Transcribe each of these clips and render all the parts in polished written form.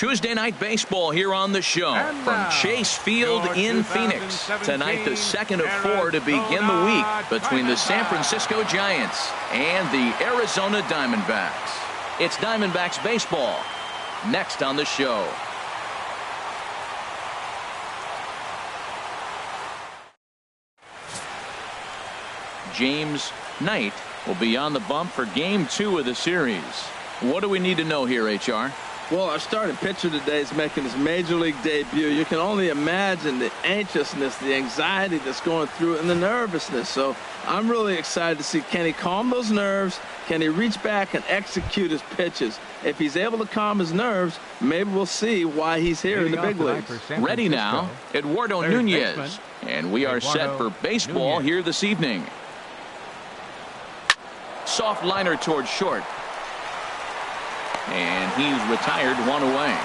Tuesday night baseball here on the show from Chase Field in Phoenix. Tonight, the second of 4 to begin the week between the San Francisco Giants and the Arizona Diamondbacks. It's Diamondbacks baseball next on the show. James Knight will be on the bump for Game 2 of the series. What do we need to know here, HR? Well, our starting pitcher today is making his major league debut. You can only imagine the anxiousness, the anxiety that's going through, and the nervousness. So I'm really excited to see, can he calm those nerves? Can he reach back and execute his pitches? If he's able to calm his nerves, maybe we'll see why he's here in the big leagues. Ready now, Eduardo Nunez. And we are set for baseball here this evening. Soft liner towards short. And he's retired, 1 away.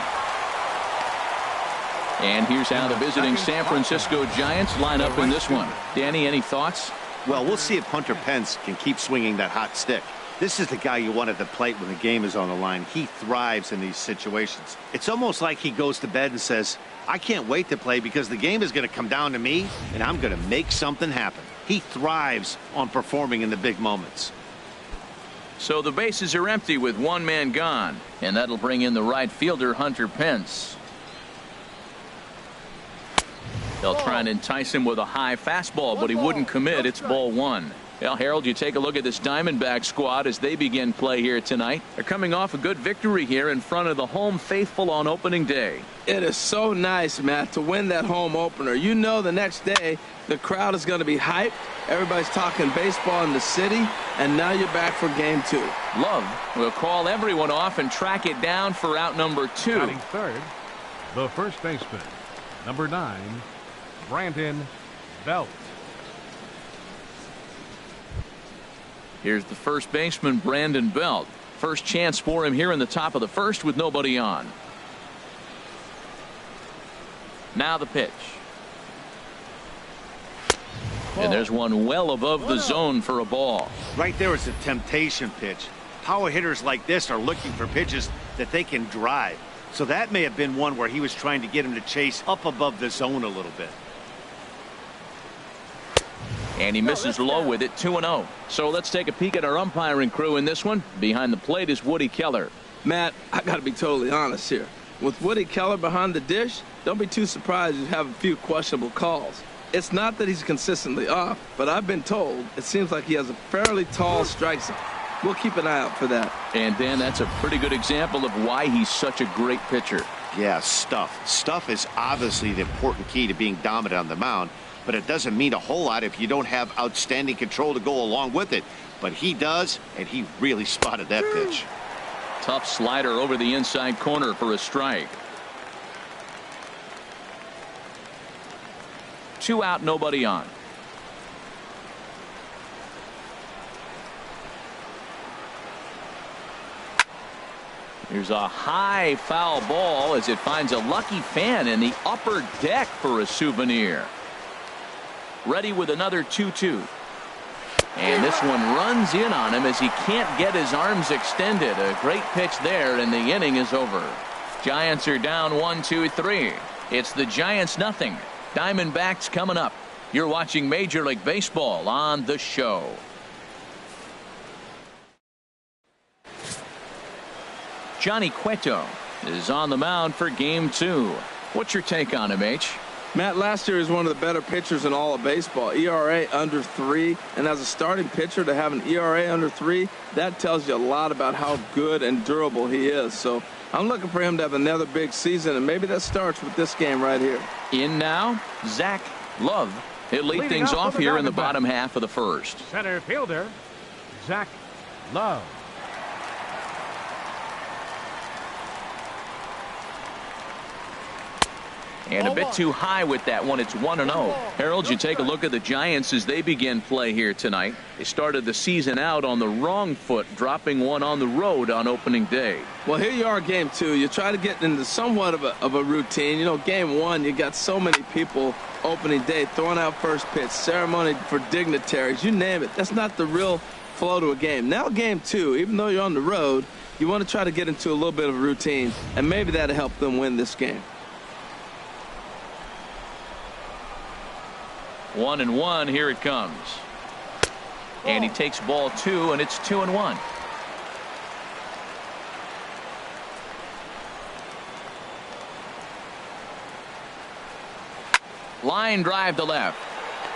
And here's how the visiting San Francisco Giants line up in this one. Danny, any thoughts? Well, we'll see if Hunter Pence can keep swinging that hot stick. This is the guy you want at the plate when the game is on the line. He thrives in these situations. It's almost like he goes to bed and says, I can't wait to play because the game is going to come down to me and I'm going to make something happen. He thrives on performing in the big moments. So the bases are empty with one man gone, and that'll bring in the right fielder Hunter Pence. They'll try and entice him with a high fastball, but he wouldn't commit. It's ball 1. Well, Harold, you take a look at this Diamondback squad as they begin play here tonight. They're coming off a good victory here in front of the home faithful on opening day. It is so nice, Matt, to win that home opener. You know the next day the crowd is going to be hyped. Everybody's talking baseball in the city, and now you're back for Game 2. Love will call everyone off and track it down for out number 2. Batting third, the first baseman, number 9, Brandon Belt. Here's the first baseman, Brandon Belt. First chance for him here in the top of the first with nobody on. Now the pitch. And there's one well above the zone for a ball. Right there is a temptation pitch. Power hitters like this are looking for pitches that they can drive. So that may have been one where he was trying to get him to chase up above the zone a little bit. And he misses low with it, 2-0. So let's take a peek at our umpiring crew in this one. Behind the plate is Woody Keller. Matt, I got to be totally honest here. With Woody Keller behind the dish, don't be too surprised you have a few questionable calls. It's not that he's consistently off, but I've been told it seems like he has a fairly tall strike zone. We'll keep an eye out for that. And Dan, that's a pretty good example of why he's such a great pitcher. Yeah, stuff. Stuff is obviously the important key to being dominant on the mound. But it doesn't mean a whole lot if you don't have outstanding control to go along with it. But he does, and he really spotted that pitch. Tough slider over the inside corner for a strike. 2 out, nobody on. Here's a high foul ball as it finds a lucky fan in the upper deck for a souvenir. Ready with another 2-2. And this one runs in on him as he can't get his arms extended. A great pitch there, and the inning is over. Giants are down 1-2-3. It's the Giants nothing. Diamondbacks coming up. You're watching Major League Baseball on the show. Johnny Cueto is on the mound for Game 2. What's your take on him, H? Matt, last year is one of the better pitchers in all of baseball. ERA under 3, and as a starting pitcher to have an ERA under 3, that tells you a lot about how good and durable he is. So I'm looking for him to have another big season, and maybe that starts with this game right here. In now, Zach Love. He'll lead things off here in the bottom half of the first. Center fielder, Zach Love. And a bit too high with that one. It's 1-0. Harold, you take a look at the Giants as they begin play here tonight. They started the season out on the wrong foot, dropping one on the road on opening day. Well, here you are, Game 2. You try to get into somewhat of a routine. You know, Game 1, you got so many people opening day throwing out first pitch, ceremony for dignitaries, you name it. That's not the real flow to a game. Now Game 2, even though you're on the road, You want to try to get into a little bit of a routine, and maybe that'll help them win this game. 1-1, here it comes. And he takes ball 2, and it's 2-1. Line drive to left.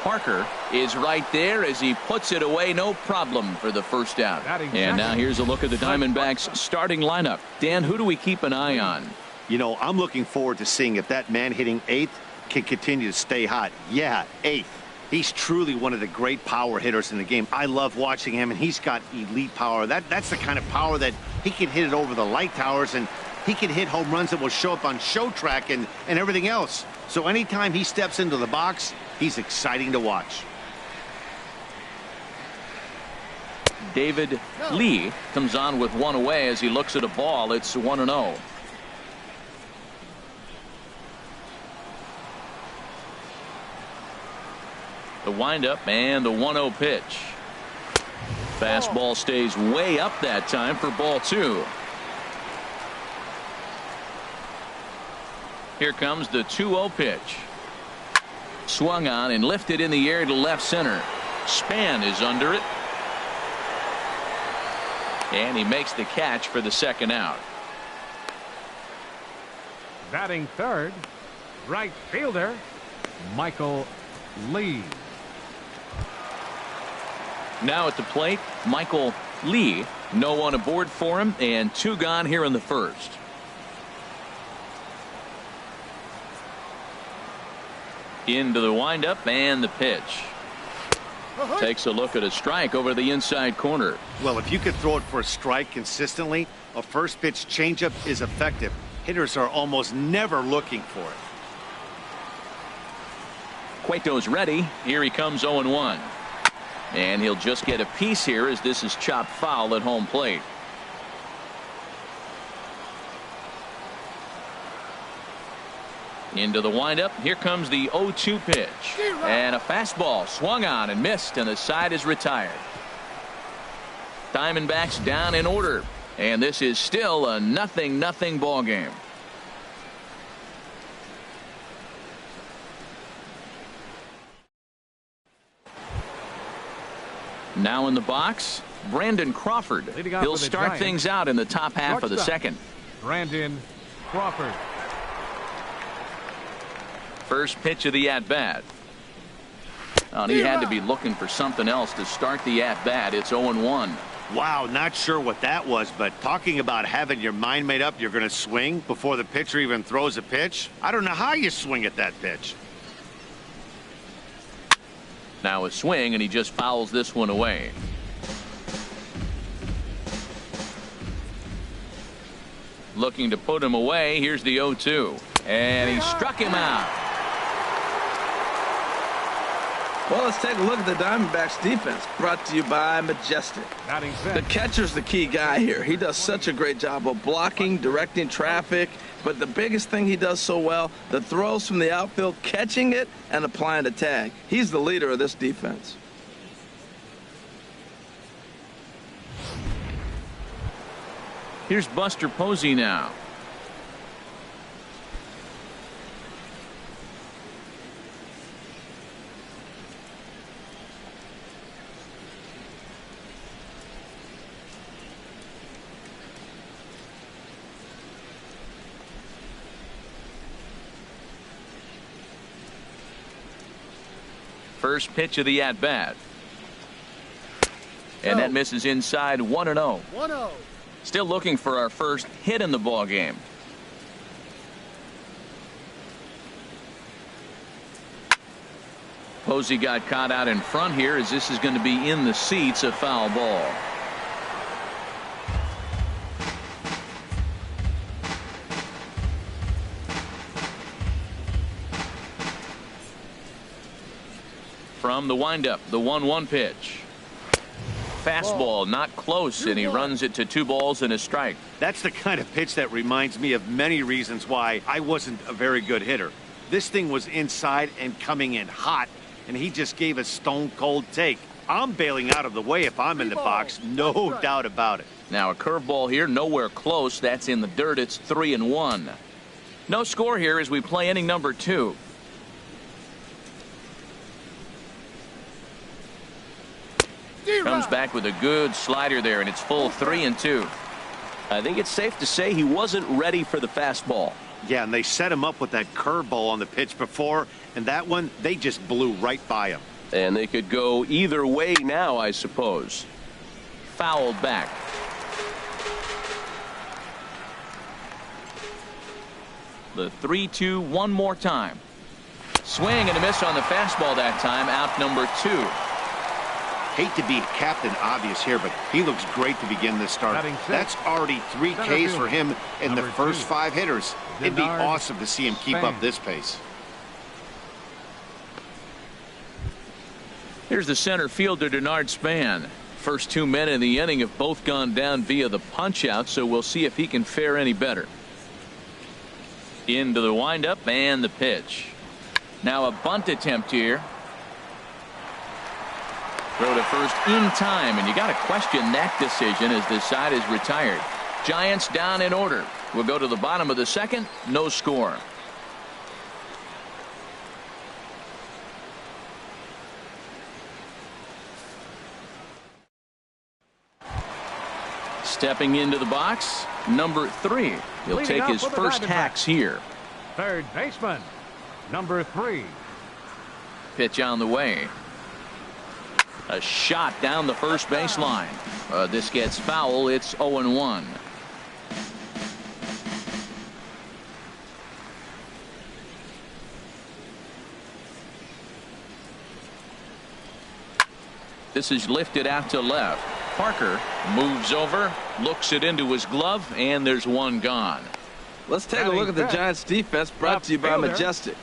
Parker is right there as he puts it away, no problem for the first out. And now here's a look at the Diamondbacks starting lineup. Dan, who do we keep an eye on? You know, I'm looking forward to seeing if that man hitting 8th can continue to stay hot. Yeah, 8th. He's truly one of the great power hitters in the game. I love watching him, and he's got elite power. That's the kind of power that he can hit it over the light towers, and he can hit home runs that will show up on show track and everything else. So anytime he steps into the box, he's exciting to watch. David Lee comes on with one away as he looks at a ball. It's 1-0. The windup and the 1-0 pitch. Fastball stays way up that time for ball 2. Here comes the 2-0 pitch. Swung on and lifted in the air to left center. Span is under it. And he makes the catch for the second out. Batting third, right fielder, Michael Lee. Now at the plate, Michael Lee. No one aboard for him, and 2 gone here in the first. Into the windup and the pitch. Takes a look at a strike over the inside corner. Well, if you could throw it for a strike consistently, a first pitch changeup is effective. Hitters are almost never looking for it. Cueto's ready. Here he comes 0-1. And he'll just get a piece here as this is chopped foul at home plate. Into the windup. Here comes the 0-2 pitch. And a fastball swung on and missed, and the side is retired. Diamondbacks down in order. And this is still a 0-0 ball game. Now in the box, Brandon Crawford. He'll start things out in the top half of the second. Brandon Crawford. First pitch of the at-bat. And he had to be looking for something else to start the at-bat. It's 0-1. Wow, not sure what that was, but talking about having your mind made up you're going to swing before the pitcher even throws a pitch. I don't know how you swing at that pitch. Now a swing, and he just fouls this one away. Looking to put him away. Here's the 0-2. And he struck him out. Well, let's take a look at the Diamondbacks defense, brought to you by Majestic. The catcher's the key guy here. He does such a great job of blocking, directing traffic, but the biggest thing he does so well, the throws from the outfield, catching it and applying the tag. He's the leader of this defense. Here's Buster Posey now. First pitch of the at-bat. And that misses inside. 1-0. Still looking for our first hit in the ball game. Posey got caught out in front here as this is going to be in the seats. A foul ball. From the windup, the 1-1 pitch. Fastball not close, and he runs it to 2 balls and a strike. That's the kind of pitch that reminds me of many reasons why I wasn't a very good hitter. This thing was inside and coming in hot, and he just gave a stone-cold take. I'm bailing out of the way if I'm in the box, no doubt about it. Now a curveball here, nowhere close. That's in the dirt. It's 3-1. No score here as we play inning number 2. Comes back with a good slider there, and it's full 3-2. I think it's safe to say he wasn't ready for the fastball. Yeah, and they set him up with that curveball on the pitch before, and that one, they just blew right by him. And they could go either way now, I suppose. Fouled back. The 3-2 one more time. Swing and a miss on the fastball that time. Out number 2. Hate to be Captain Obvious here, but he looks great to begin this start. That's already 3 Ks for him in the first 5 hitters. It'd be awesome to see him keep up this pace. Here's the center fielder, Denard Span. First 2 men in the inning have both gone down via the punch-out, so we'll see if he can fare any better. Into the windup and the pitch. Now a bunt attempt here. Throw to first in time, and you got to question that decision as this side is retired. Giants down in order. We'll go to the bottom of the 2nd. No score. Stepping into the box, number 3. He'll take his first hacks here. Third baseman, number 3. Pitch on the way. A shot down the first baseline. This gets foul. It's 0-1. This is lifted out to left. Parker moves over, looks it into his glove, and there's one gone. Let's take a look at the Giants defense, brought to you by Majestic.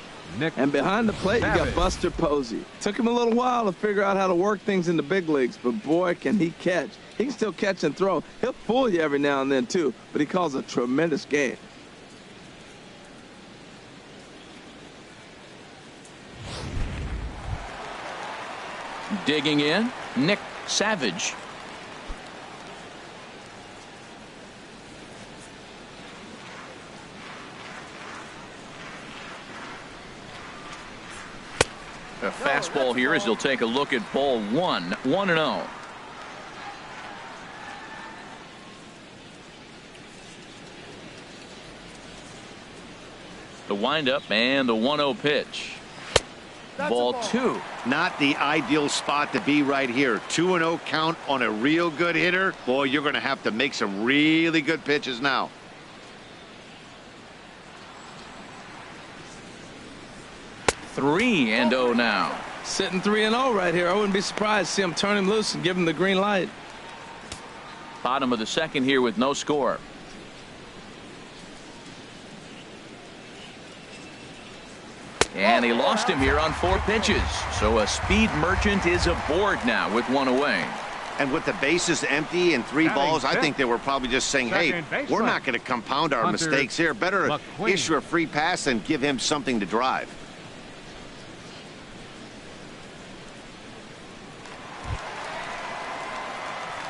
And behind the plate, you got Buster Posey. Took him a little while to figure out how to work things in the big leagues, but boy, can he catch. He can still catch and throw. He'll fool you every now and then, too, but he calls a tremendous game. Digging in, Nick Savage. A fastball here as he'll take a look at ball 1. 1-0. The windup and the 1-0 pitch. Ball 2. Not the ideal spot to be right here. 2-0 count on a real good hitter. Boy, you're going to have to make some really good pitches now. Three and 0 now. Sitting 3-0 right here. I wouldn't be surprised to see him turn him loose and give him the green light. Bottom of the 2nd here with no score. And he lost him here on 4 pitches. So a speed merchant is aboard now with 1 away. And with the bases empty and 3 balls, I think they were probably just saying, hey, we're not going to compound our mistakes here. Better issue a free pass and give him something to drive.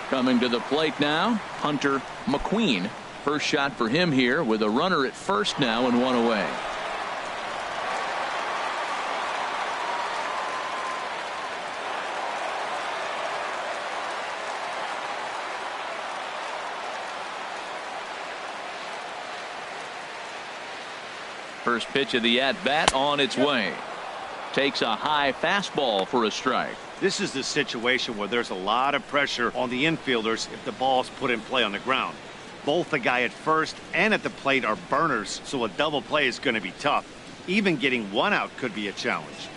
Coming to the plate now, Hunter McQueen. First shot for him here with a runner at first now and 1 away. First pitch of the at-bat on its way. Takes a high fastball for a strike. This is the situation where there's a lot of pressure on the infielders if the ball's put in play on the ground. Both the guy at first and at the plate are burners, so a double play is going to be tough. Even getting 1 out could be a challenge.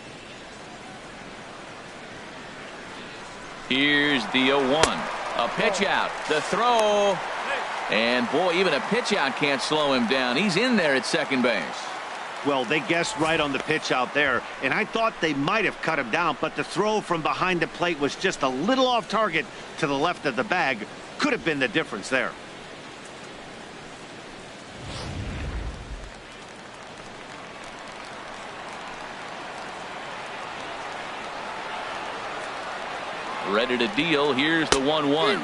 Here's the 0-1. A pitch out. The throw. And boy, even a pitch out can't slow him down. He's in there at second base. Well, they guessed right on the pitch out there, and I thought they might have cut him down, but the throw from behind the plate was just a little off target to the left of the bag. Could have been the difference there. Ready to deal. Here's the 1-1.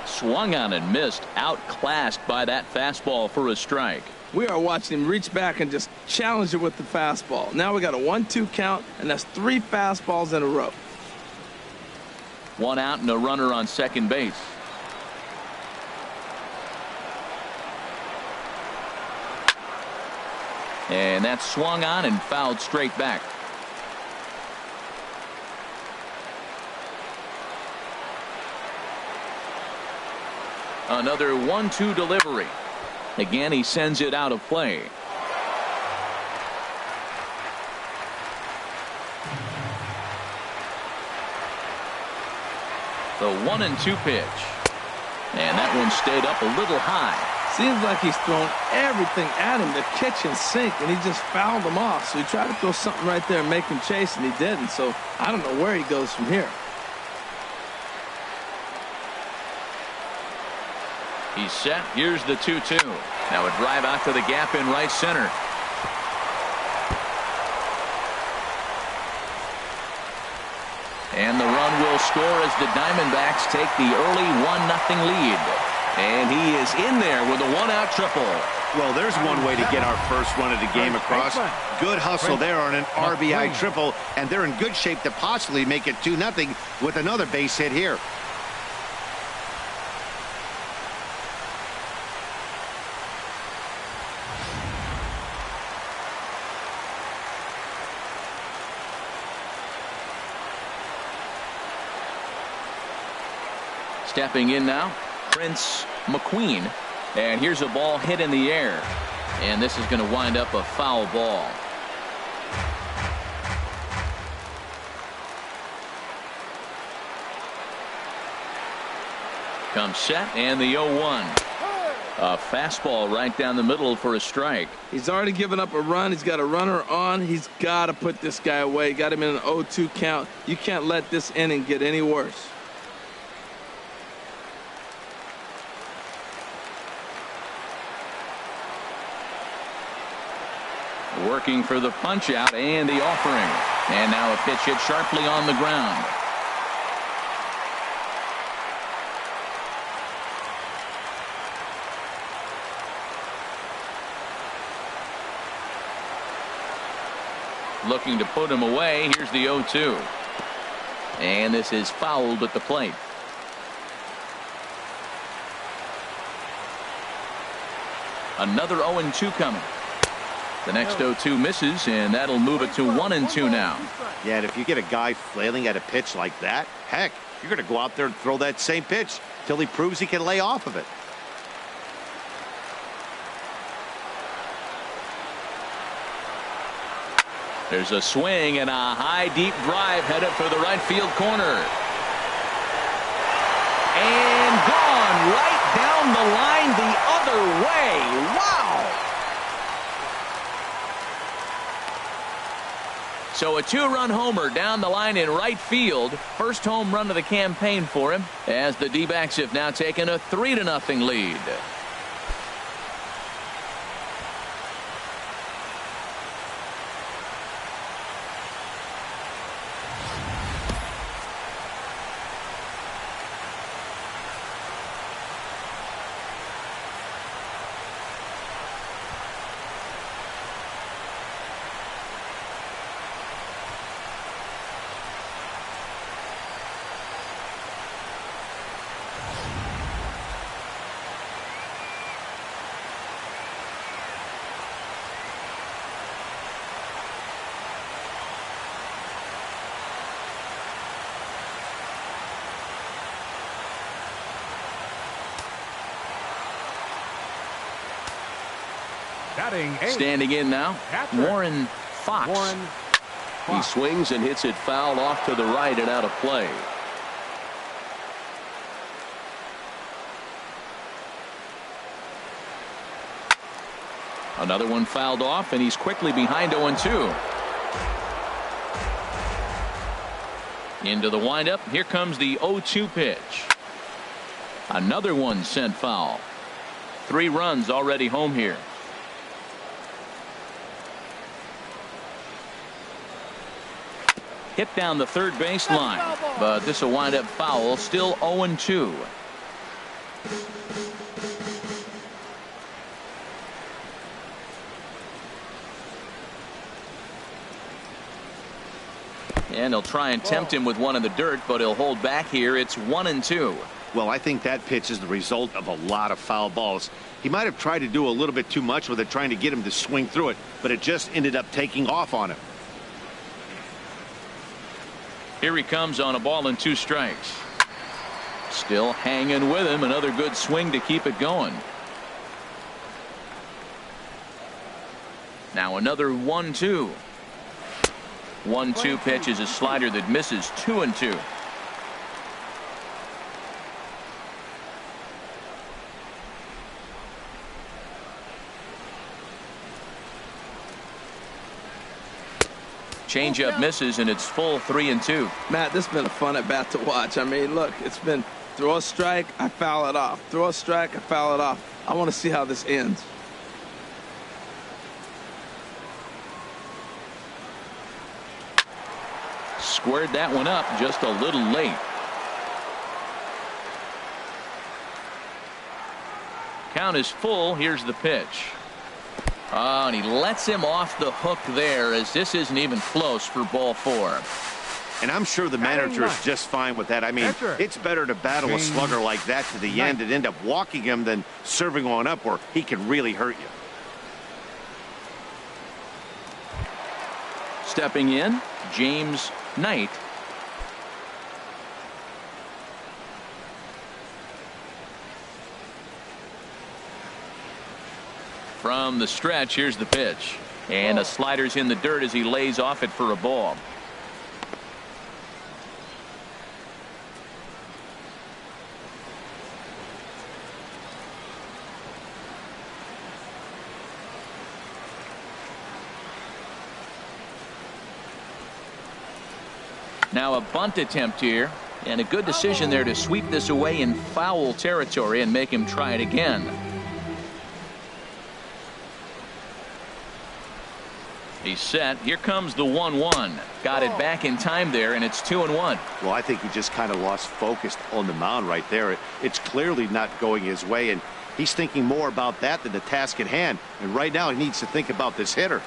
Swung on and missed. Outclassed by that fastball for a strike. We are watching him reach back and just challenge it with the fastball. Now we got a 1-2 count, and that's 3 fastballs in a row. 1 out and a runner on second base. And that's swung on and fouled straight back. Another 1-2 delivery. Again, he sends it out of play. The 1-2 pitch. And that one stayed up a little high. Seems like he's thrown everything at him, the kitchen sink, and he just fouled him off. So he tried to throw something right there and make him chase, and he didn't. So I don't know where he goes from here. He's set. Here's the 2-2. Now a drive out to the gap in right center. And the run will score as the Diamondbacks take the early 1-0 lead. And he is in there with a 1-out triple. Well, there's one way to get our first run of the game across. Good hustle there on an RBI triple, and they're in good shape to possibly make it 2-0 with another base hit here. Stepping in now, Prince McQueen. And here's a ball hit in the air. And this is going to wind up a foul ball. Comes set and the 0-1. A fastball right down the middle for a strike. He's already given up a run. He's got a runner on. He's got to put this guy away. Got him in an 0-2 count. You can't let this inning get any worse. Working for the punch out and the offering. And now a pitch hit sharply on the ground. Looking to put him away. Here's the 0-2. And this is fouled at the plate. Another 0-2 coming. The next 0-2 misses, and that'll move it to 1-2 now. Yeah, and if you get a guy flailing at a pitch like that, heck, you're going to go out there and throw that same pitch till he proves he can lay off of it. There's a swing and a high deep drive headed for the right field corner. And gone right down the line the other way. Wow. So a 2-run homer down the line in right field. First home run of the campaign for him, as the D-backs have now taken a 3-0 lead. Standing in now, Warren Fox. He swings and hits it foul off to the right and out of play. Another one fouled off, and he's quickly behind 0-2. Into the windup. Here comes the 0-2 pitch. Another one sent foul. 3 runs already home here. hit down the third base line, but this will wind up foul. Still 0-2. And he'll try and tempt him with one in the dirt, but he'll hold back here. It's 1-2. Well, I think that pitch is the result of a lot of foul balls. He might have tried to do a little bit too much with it, trying to get him to swing through it, but it just ended up taking off on him. Here he comes on a ball and 2 strikes. Still hanging with him. Another good swing to keep it going. Now another 1-2. 1-2 pitch is a slider that misses. 2-2. Changeup misses, and it's full 3-2. Matt, this has been a fun at bat to watch. I mean, look, it's been throw a strike, I foul it off. Throw a strike, I foul it off. I want to see how this ends. Squared that one up just a little late. Count is full. Here's the pitch. Oh, and he lets him off the hook there, as this isn't even close for ball 4. And I'm sure the manager is just fine with that. I mean, it's better to battle a slugger like that to the end and end up walking him than serving one up where he can really hurt you. Stepping in, James Knight. From the stretch, here's the pitch. And a slider's in the dirt as he lays off it for a ball. Now a bunt attempt here, and a good decision there to sweep this away in foul territory and make him try it again. He's set. Here comes the 1-1. Got it back in time there, and it's 2-1. Well, I think he just kind of lost focus on the mound right there. It's clearly not going his way, and he's thinking more about that than the task at hand. And right now he needs to think about this hitter.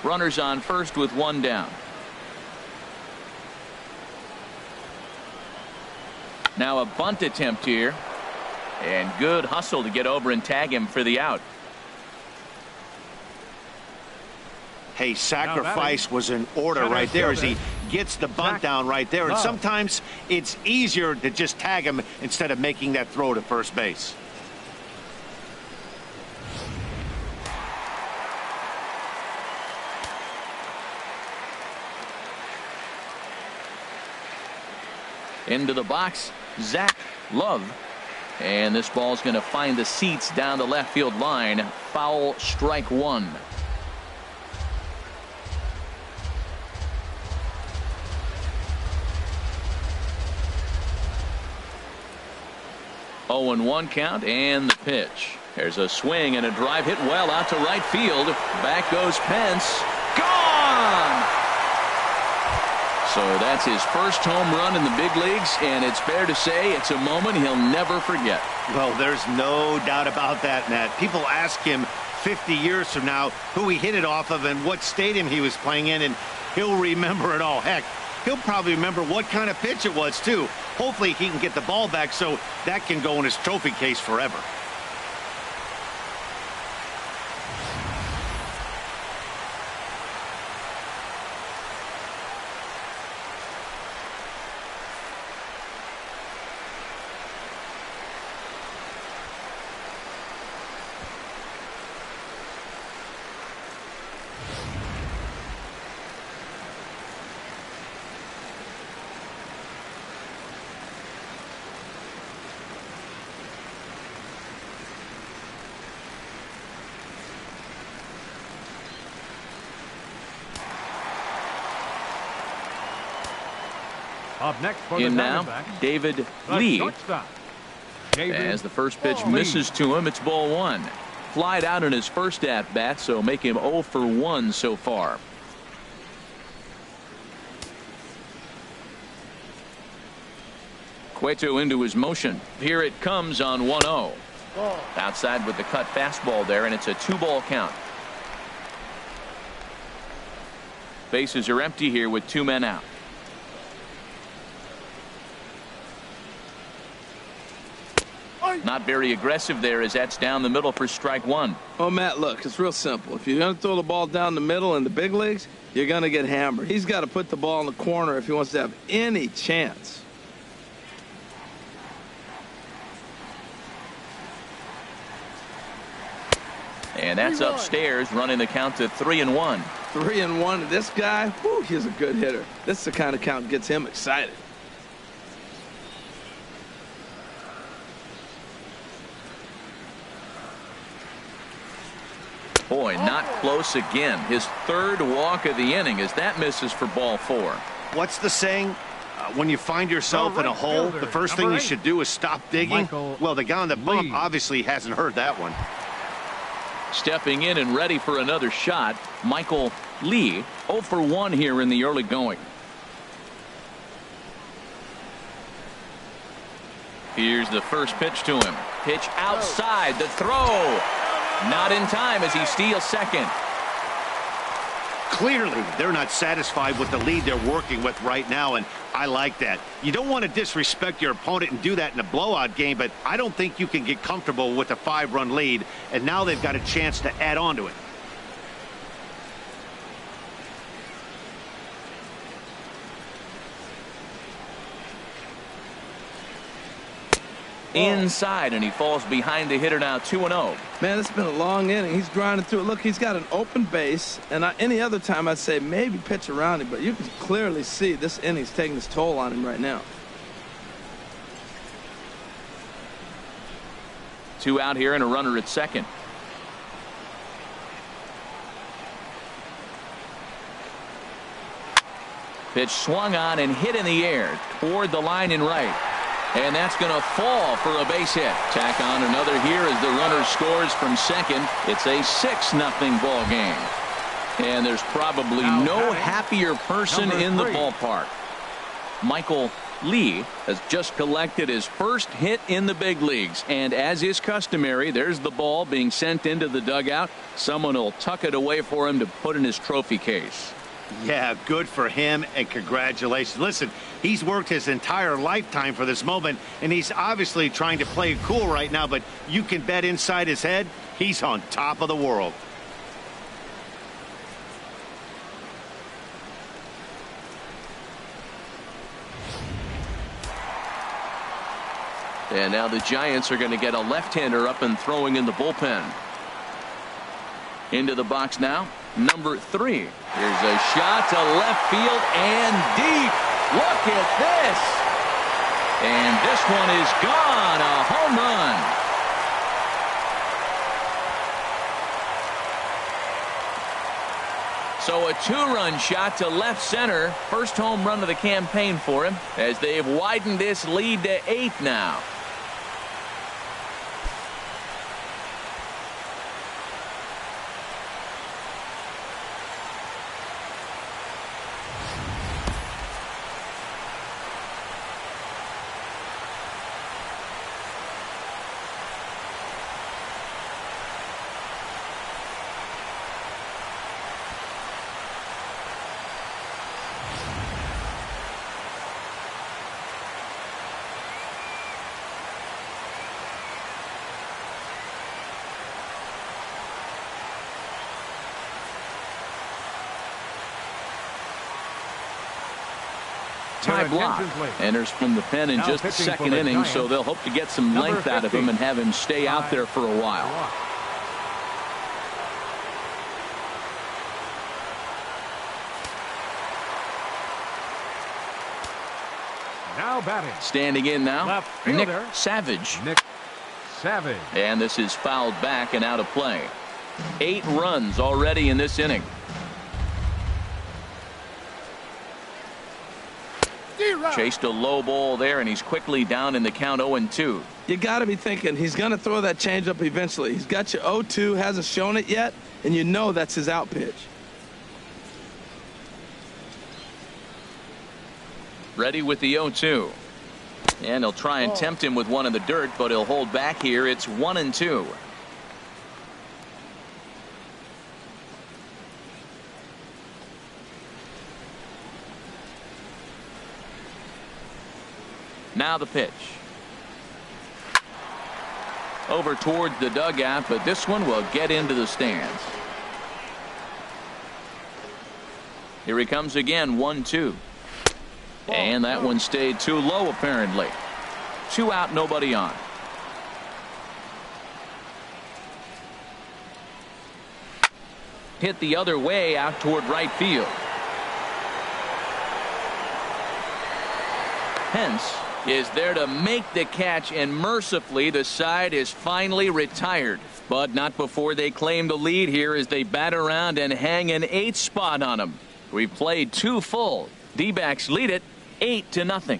Runners on first with 1 down. Now a bunt attempt here, and good hustle to get over and tag him for the out. Hey, sacrifice was in order right there as he gets the bunt down right there. And sometimes it's easier to just tag him instead of making that throw to first base. Into the box, Zach Love. And this ball's going to find the seats down the left field line. Foul, strike 1. Oh, 0-1 count, and the pitch. There's a swing and a drive hit well out to right field. Back goes Pence. Gone! So that's his first home run in the big leagues, and it's fair to say it's a moment he'll never forget. Well, there's no doubt about that, Matt. People ask him 50 years from now who he hit it off of and what stadium he was playing in, and he'll remember it all. Heck, he'll probably remember what kind of pitch it was, too. Hopefully he can get the ball back so that can go in his trophy case forever. Up next for the In now, Diamondbacks, David the Lee. shortstop, As the first pitch misses to him, it's ball 1. Flied out in his first at bat, so make him 0 for 1 so far. Cueto into his motion. Here it comes on 1-0. Outside with the cut fastball there, and it's a 2-ball count. Bases are empty here with 2 men out. Not very aggressive there, as that's down the middle for strike 1. Oh, Matt, look, it's real simple. If you're going to throw the ball down the middle in the big leagues, you're going to get hammered. He's got to put the ball in the corner if he wants to have any chance. And that's upstairs, running the count to 3-1. 3-1. This guy, whew, he's a good hitter. This is the kind of count that gets him excited. Boy, not close again. His 3rd walk of the inning, as that misses for ball 4. What's the saying? When you find yourself in a hole, the first thing you should do is stop digging. Well, the guy on the bump obviously hasn't heard that one. Stepping in and ready for another shot, Michael Lee, 0 for 1 here in the early going. Here's the first pitch to him. Pitch outside, the throw. Not in time as he steals second. Clearly, they're not satisfied with the lead they're working with right now, and I like that. You don't want to disrespect your opponent and do that in a blowout game, but I don't think you can get comfortable with a 5-run lead, and now they've got a chance to add on to it. Inside, and he falls behind the hitter now, 2-0. Man, it's been a long inning. He's grinding through it. Look, he's got an open base, and any other time I'd say maybe pitch around him, but you can clearly see this inning's taking its toll on him right now. 2 out here and a runner at second. Pitch swung on and hit in the air toward the line and right. And that's going to fall for a base hit. Tack on another here as the runner scores from second. It's a 6-0 ball game. And there's probably no happier person in the ballpark. Michael Lee has just collected his first hit in the big leagues. And as is customary, there's the ball being sent into the dugout. Someone will tuck it away for him to put in his trophy case. Yeah, good for him, and congratulations. Listen, he's worked his entire lifetime for this moment, and he's obviously trying to play it cool right now, but you can bet inside his head, he's on top of the world. And now the Giants are going to get a left-hander up and throwing in the bullpen. Into the box now, number 3. Here's a shot to left field and deep. Look at this. And this one is gone. A home run. So a 2-run shot to left center. First home run of the campaign for him, as they've widened this lead to 8 now. Ty Block enters from the pen in just the second inning, so they'll hope to get some length out of him and have him stay out there for a while. Now batting. Standing in now, Nick Savage. And this is fouled back and out of play. 8 runs already in this inning. Chased a low ball there, and he's quickly down in the count 0-2. You got to be thinking he's going to throw that changeup eventually. He's got you 0-2, hasn't shown it yet, and you know that's his out pitch. Ready with the 0-2. And he'll try and tempt him with one in the dirt, but he'll hold back here. It's 1-2. Now the pitch. Over towards the dugout, but this one will get into the stands. Here he comes again, 1-2. And that one stayed too low, apparently. 2 out, nobody on. Hit the other way out toward right field. Pence is there to make the catch, and mercifully the side is finally retired. But not before they claim the lead here as they bat around and hang an 8th spot on them. We've played 2 full. D-backs lead it 8-0.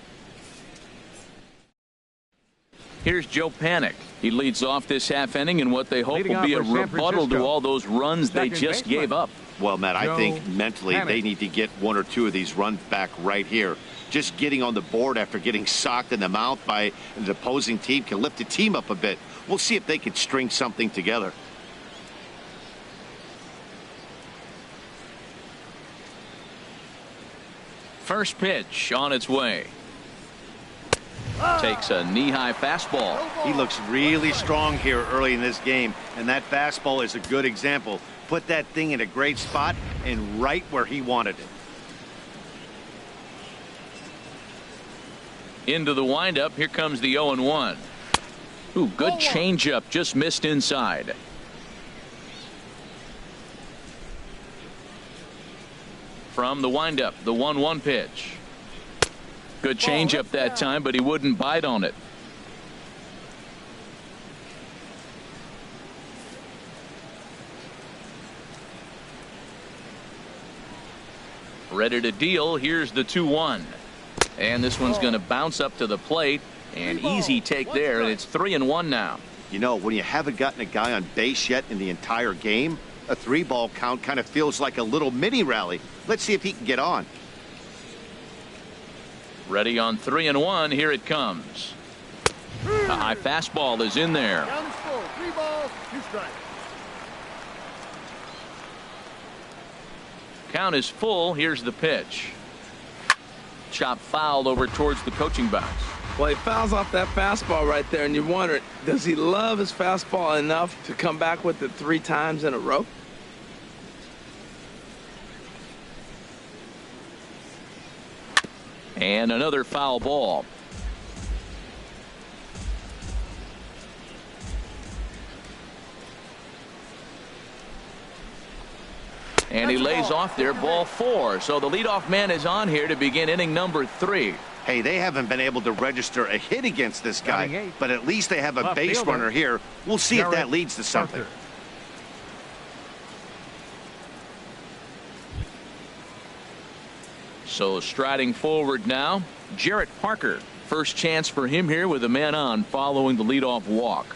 Here's Joe Panik. He leads off this half inning in what they hope will be a rebuttal to all those runs they just gave up. Well, Matt, I think mentally they need to get 1 or 2 of these runs back right here. Just getting on the board after getting socked in the mouth by the opposing team can lift the team up a bit. We'll see if they can string something together. First pitch on its way. Takes a knee-high fastball. He looks really strong here early in this game, and that fastball is a good example. Put that thing in a great spot and right where he wanted it. Into the windup. Here comes the 0-1. Ooh, good changeup, just missed inside. From the windup, the 1-1 pitch. Good changeup that time, but he wouldn't bite on it. Ready to deal. Here's the 2-1. And this one's going to bounce up to the plate. An easy take there, and it's 3-1 now. You know, when you haven't gotten a guy on base yet in the entire game, a 3-ball count kind of feels like a little mini rally. Let's see if he can get on. Ready on 3-1. Here it comes. A high fastball is in there. Down is full. 3 balls, 2 strikes. Count is full. Here's the pitch. Chop fouled over towards the coaching box. Well, he fouls off that fastball right there, and you wonder, does he love his fastball enough to come back with it 3 times in a row? And another foul ball. And he lays off there, ball 4. So the leadoff man is on here to begin inning number 3. Hey, they haven't been able to register a hit against this guy, but at least they have a base runner here. We'll see if that leads to something. So striding forward now, Jarrett Parker. First chance for him here with a man on following the leadoff walk.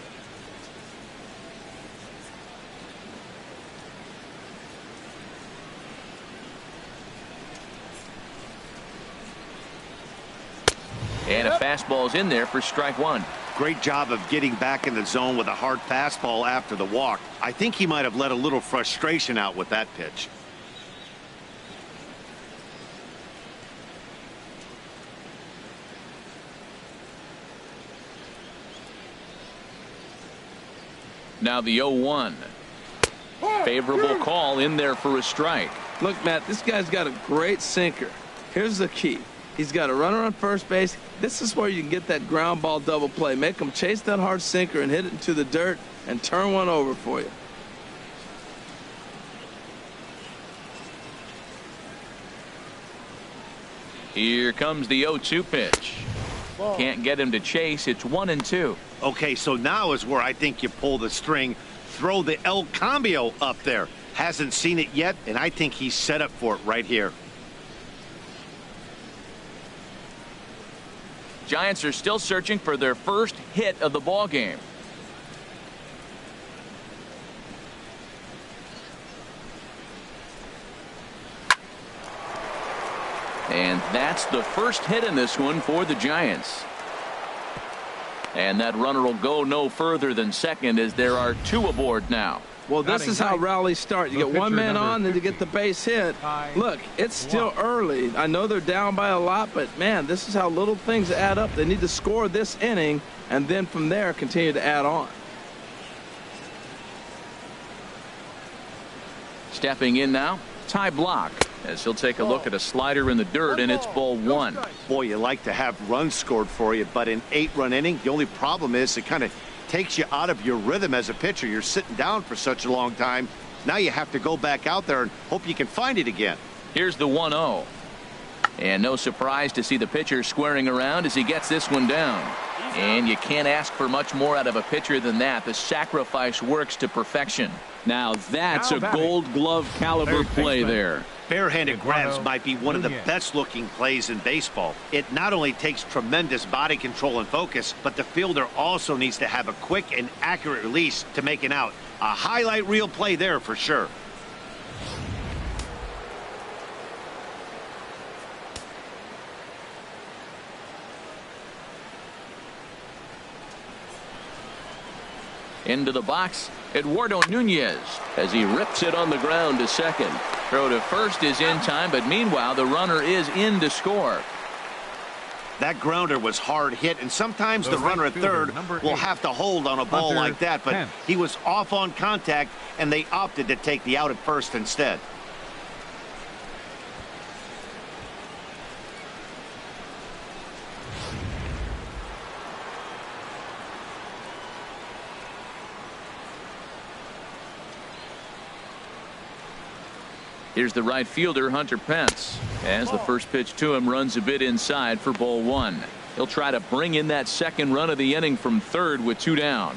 And a fastball's in there for strike 1. Great job of getting back in the zone with a hard fastball after the walk. I think he might have let a little frustration out with that pitch. Now the 0-1. Favorable call in there for a strike. Look, Matt, this guy's got a great sinker. Here's the key. He's got a runner on first base. This is where you can get that ground ball double play. Make him chase that hard sinker and hit it into the dirt and turn one over for you. Here comes the 0-2 pitch. Can't get him to chase. It's 1-2. Okay, so now is where I think you pull the string. Throw the El Cambio up there. Hasn't seen it yet, and I think he's set up for it right here. Giants are still searching for their first hit of the ball game. And that's the first hit in this one for the Giants. And that runner will go no further than second as there are 2 aboard now. Well, this is how rallies start. You get one man on, then you get the base hit. Look, it's still early. I know they're down by a lot, but, man, this is how little things add up. They need to score this inning, and then from there continue to add on. Stepping in now, Ty Block, as he'll take a look at a slider in the dirt, and it's ball 1. Boy, you like to have runs scored for you, but an 8-run inning, the only problem is it kind of takes you out of your rhythm as a pitcher. You're sitting down for such a long time. Now you have to go back out there and hope you can find it again. Here's the 1-0. And no surprise to see the pitcher squaring around as he gets this one down. And you can't ask for much more out of a pitcher than that. The sacrifice works to perfection. Now that's a Gold Glove caliber play there. Barehanded grabs might be one of the best looking plays in baseball. It not only takes tremendous body control and focus, but the fielder also needs to have a quick and accurate release to make an out. A highlight reel play there for sure. Into the box, Eduardo Nunez as he rips it on the ground to second. Throw to first is in time, but meanwhile the runner is in to score. That grounder was hard hit, and sometimes the runner at third will have to hold on a ball like that, but he was off on contact, and they opted to take the out at first instead. Here's the right fielder, Hunter Pence, as the first pitch to him runs a bit inside for ball 1. He'll try to bring in that second run of the inning from third with 2 down.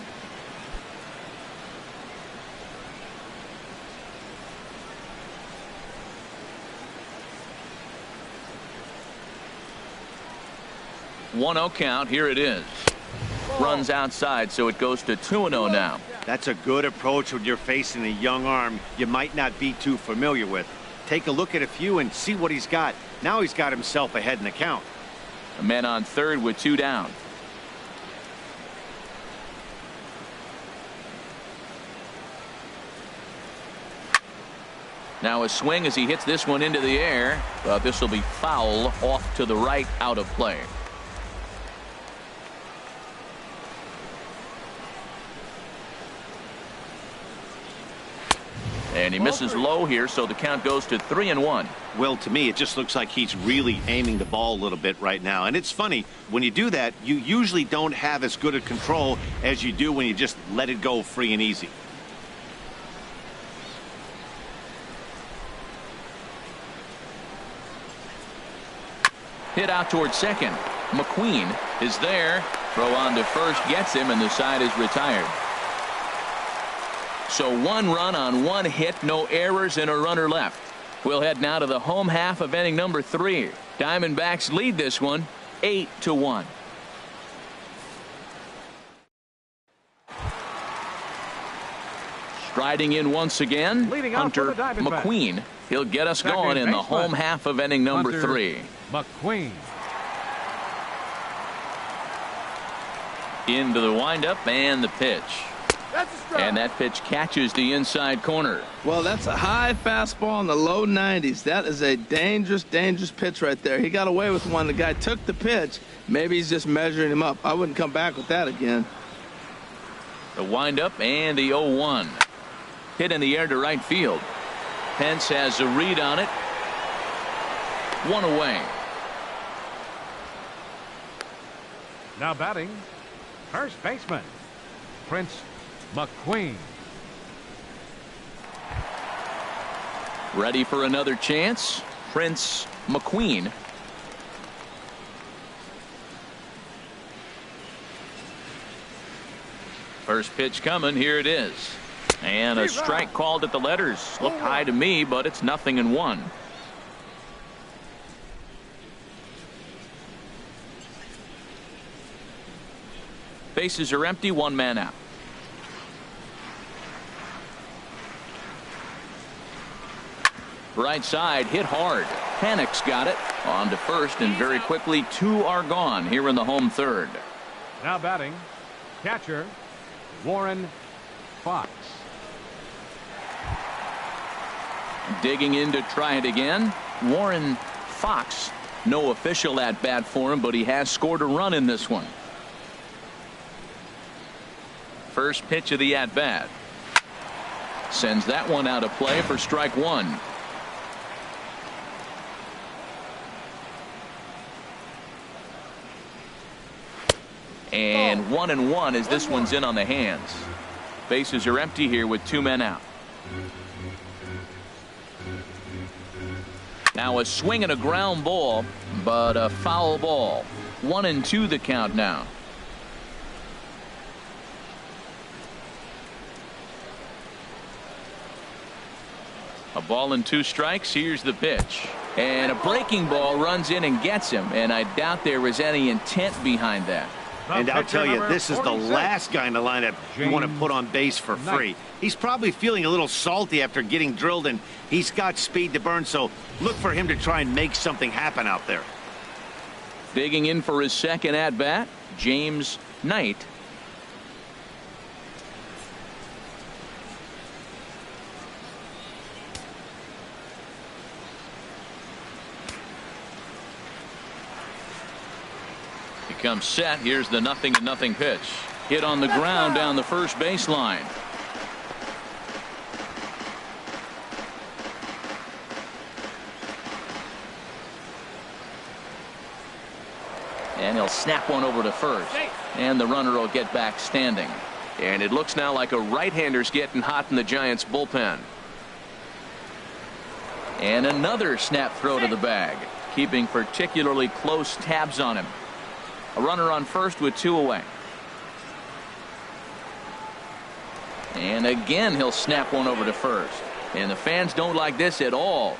One-zero count. Here it is. Runs outside, so it goes to 2-0 now. That's a good approach when you're facing a young arm you might not be too familiar with. Take a look at a few and see what he's got. Now he's got himself ahead in the count. A man on third with 2 down. Now a swing as he hits this one into the air, but this will be foul off to the right, out of play. And he misses low here, so the count goes to 3-1. Well, to me, it just looks like he's really aiming the ball a little bit right now. And it's funny, when you do that, you usually don't have as good a control as you do when you just let it go free and easy. Hit out towards second. McQueen is there. Throw on to first, gets him, and the side is retired. So 1 run on 1 hit, no errors, and a runner left. We'll head now to the home half of inning number 3. Diamondbacks lead this one 8-1. Striding in once again, Hunter McQueen. He'll get us going in the home half of inning number 3. McQueen. Into the windup and the pitch. And that pitch catches the inside corner. Well, that's a high fastball in the low 90s. That is a dangerous, dangerous pitch right there. He got away with one. The guy took the pitch. Maybe he's just measuring him up. I wouldn't come back with that again. The windup and the 0-1. Hit in the air to right field. Pence has a read on it. 1 away. Now batting, first baseman, Prince McQueen. Ready for another chance, Prince McQueen. First pitch coming. Here it is. And a strike called at the letters. Looked high to me, but it's 0-1. Bases are empty, 1 man out. Right side, hit hard. Panic's got it. On to first, and very quickly 2 are gone here in the home third. Now batting, catcher, Warren Fox. Digging in to try it again, Warren Fox. No official at bat for him, but he has scored a run in this one. First pitch of the at bat. Sends that one out of play for strike one. And 1-1 as this one's in on the hands. Bases are empty here with 2 men out. Now a swing and a ground ball, but a foul ball. 1-2 the count now. A ball and 2 strikes. Here's the pitch. And a breaking ball runs in and gets him. And I doubt there was any intent behind that. And I'll tell you, this is the last guy in the lineup you want to put on base for free. He's probably feeling a little salty after getting drilled, and he's got speed to burn, so look for him to try and make something happen out there. Digging in for his second at bat, James Knight. Comes set. Here's the 0-0 pitch. Hit on the ground down the first baseline. And he'll snap one over to first. And the runner will get back standing. And it looks now like a right-hander's getting hot in the Giants bullpen. And another snap throw to the bag, keeping particularly close tabs on him. A runner on first with 2 away. And again he'll snap one over to first. And the fans don't like this at all.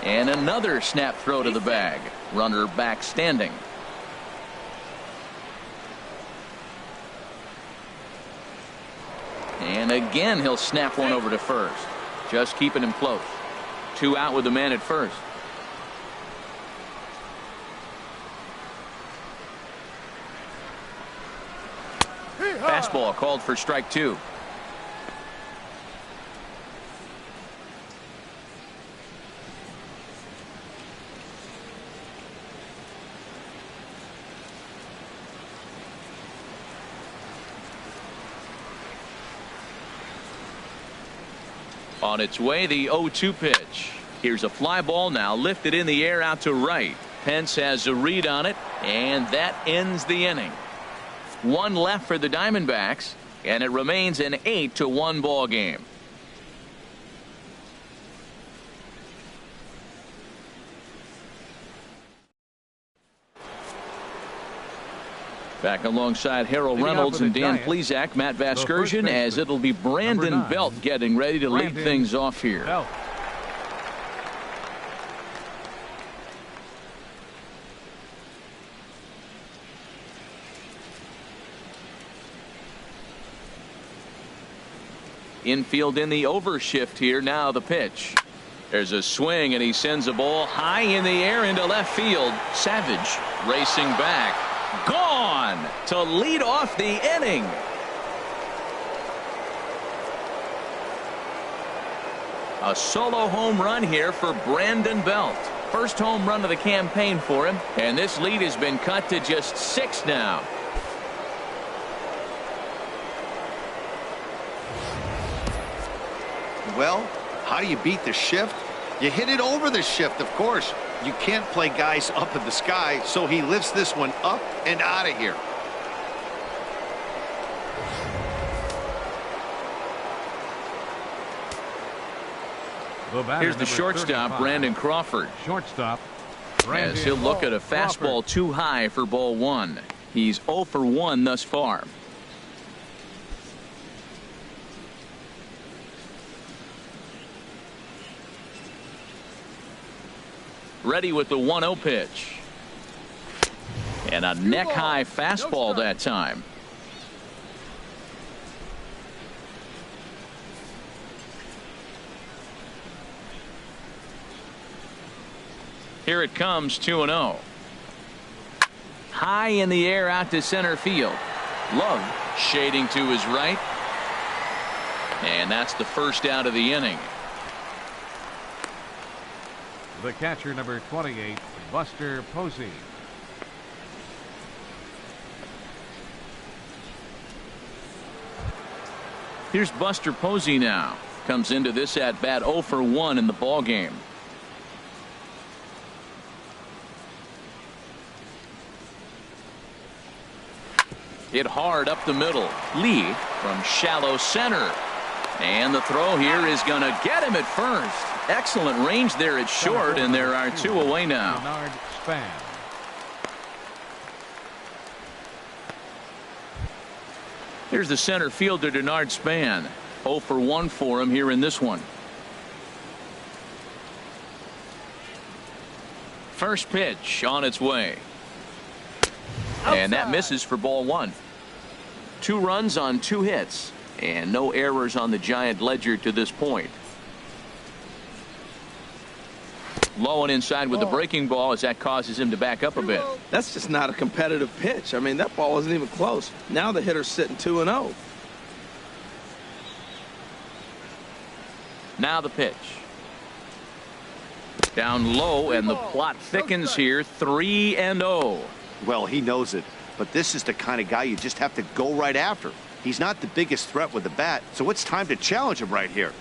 And another snap throw to the bag. Runner back standing. And again he'll snap one over to first. Just keeping him close. 2 out with the man at first. Fastball called for strike 2. On its way, the 0-2 pitch. Here's a fly ball now lifted in the air out to right. Pence has a read on it, and that ends the inning. 1 left for the Diamondbacks, and it remains an 8-1 ball game. Back alongside Harold Reynolds and Dan Plesac, Matt Vasgersian, as it'll be Brandon Belt getting ready to lead things off here. Belt. Infield in the overshift here. Now the pitch. There's a swing, and he sends a ball high in the air into left field. Savage racing back. Gone to lead off the inning. A solo home run here for Brandon Belt. First home run of the campaign for him, and this lead has been cut to just 6 now. Well, how do you beat the shift? You hit it over the shift, of course. You can't play guys up in the sky, so he lifts this one up and out of here. Here's the shortstop, Brandon Crawford. Shortstop, as he'll look at a fastball too high for ball 1. He's 0 for 1 thus far. Ready with the 1-0 pitch. And a neck-high fastball that time. Here it comes, 2-0. High in the air out to center field. Love shading to his right. And that's the first out of the inning. The catcher, number 28, Buster Posey. Here's Buster Posey now. Comes into this at bat 0 for 1 in the ball game. Hit hard up the middle. Lee from shallow center. And the throw here is going to get him at first. Excellent range there at short, and there are 2 away now. Denard Span. Here's the center fielder, Denard Span. 0 for 1 for him here in this one. First pitch on its way. And that misses for ball 1. 2 runs on 2 hits. And no errors on the Giant ledger to this point. Low and inside with the breaking ball as that causes him to back up a bit. That's just not a competitive pitch. I mean, that ball wasn't even close. Now the hitter's sitting 2-0. Now the pitch. Down low, and the plot thickens here. 3-0. Well, he knows it, but this is the kind of guy you just have to go right after. He's not the biggest threat with the bat, so it's time to challenge him right here.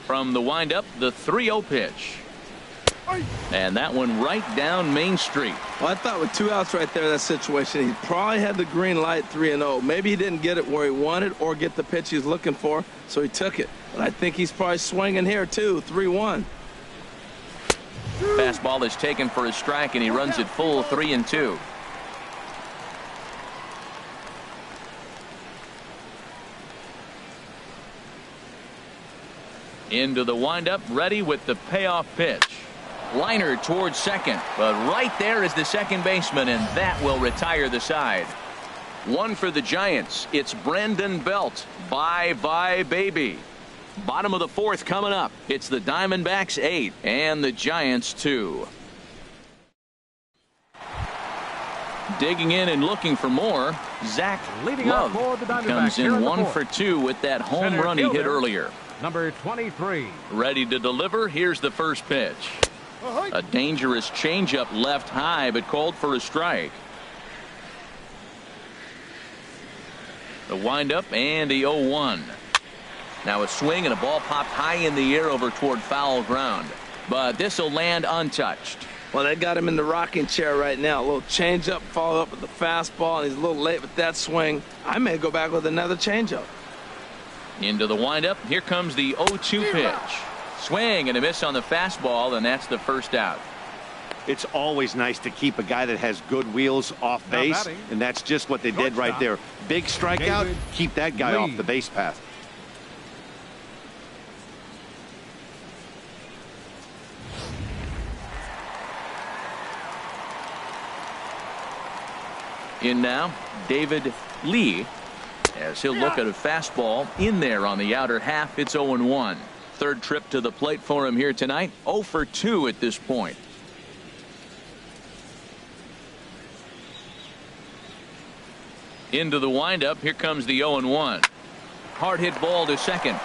From the windup, the 3-0 pitch. And that one right down Main Street. Well, I thought with 2 outs right there in that situation, he probably had the green light 3-0. Maybe he didn't get it where he wanted or get the pitch he's looking for, so he took it. But I think he's probably swinging here, too. 3-1. Fastball is taken for a strike, and he runs it full 3-2. Into the windup, ready with the payoff pitch. Liner towards second, but right there is the second baseman, and that will retire the side. 1 for the Giants. It's Brandon Belt. Bye-bye, baby. Bottom of the 4th coming up. It's the Diamondbacks 8 and the Giants 2. Digging in and looking for more. Zach Love comes in 1 for 2 with that home run he hit earlier. Number 23. Ready to deliver. Here's the first pitch. A dangerous changeup left high, but called for a strike. The windup and the 0-1. Now a swing and a ball popped high in the air over toward foul ground. But this will land untouched. Well, they got him in the rocking chair right now. A little changeup, follow up with the fastball, and he's a little late with that swing. I may go back with another changeup. Into the windup. Here comes the 0-2 pitch. Swing and a miss on the fastball, and that's the first out. It's always nice to keep a guy that has good wheels off base, and that's just what they did right there. Big strikeout, keep that guy off the base path. In now, David Lee, as he'll look at a fastball in there on the outer half. It's 0-1. Third trip to the plate for him here tonight. 0 for 2 at this point. Into the windup. Here comes the 0-1. Hard hit ball to second.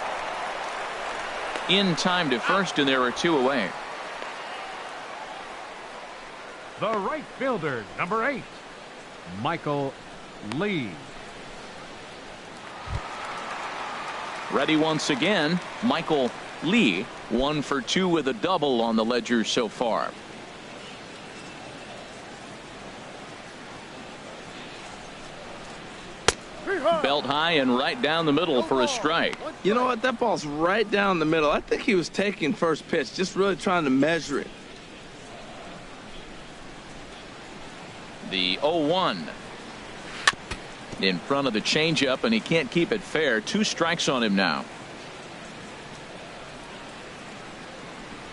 In time to first, and there are 2 away. The right fielder, number 8, Michael Lee. Ready once again, Michael Lee. 1 for 2 with a double on the ledger so far. Belt high and right down the middle for a strike. You know what? That ball's right down the middle. I think he was taking first pitch, just really trying to measure it. The 0-1 in front of the changeup, and he can't keep it fair. 2 strikes on him now.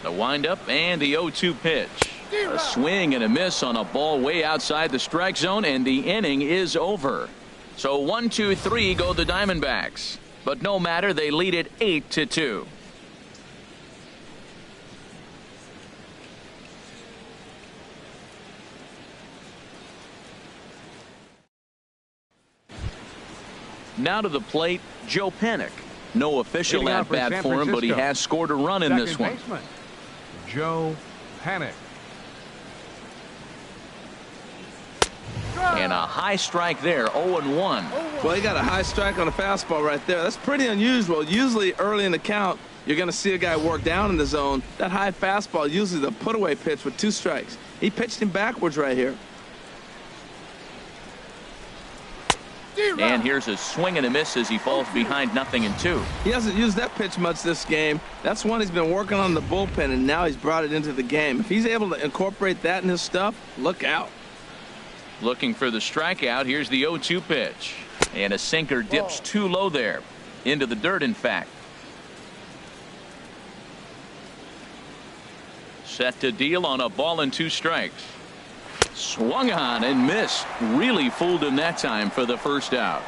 The windup and the 0-2 pitch. A swing and a miss on a ball way outside the strike zone, and the inning is over. So 1, 2, 3 go the Diamondbacks. But no matter, they lead it 8-2. Now to the plate, Joe Panik. No official at bat for him, but he has scored a run in this one. Baseman, Joe Panik. And a high strike there, 0-1. Well, he got a high strike on a fastball right there. That's pretty unusual. Usually early in the count, you're going to see a guy work down in the zone. That high fastball, usually the put-away pitch with 2 strikes. He pitched him backwards right here. And here's a swing and a miss as he falls behind 0-2. He hasn't used that pitch much this game. That's one he's been working on in the bullpen, and now he's brought it into the game. If he's able to incorporate that in his stuff, look out. Looking for the strikeout. Here's the 0-2 pitch. And a sinker dips too low there. Into the dirt, in fact. Set to deal on a ball and 2 strikes. Swung on and missed. Really fooled him that time for the first out.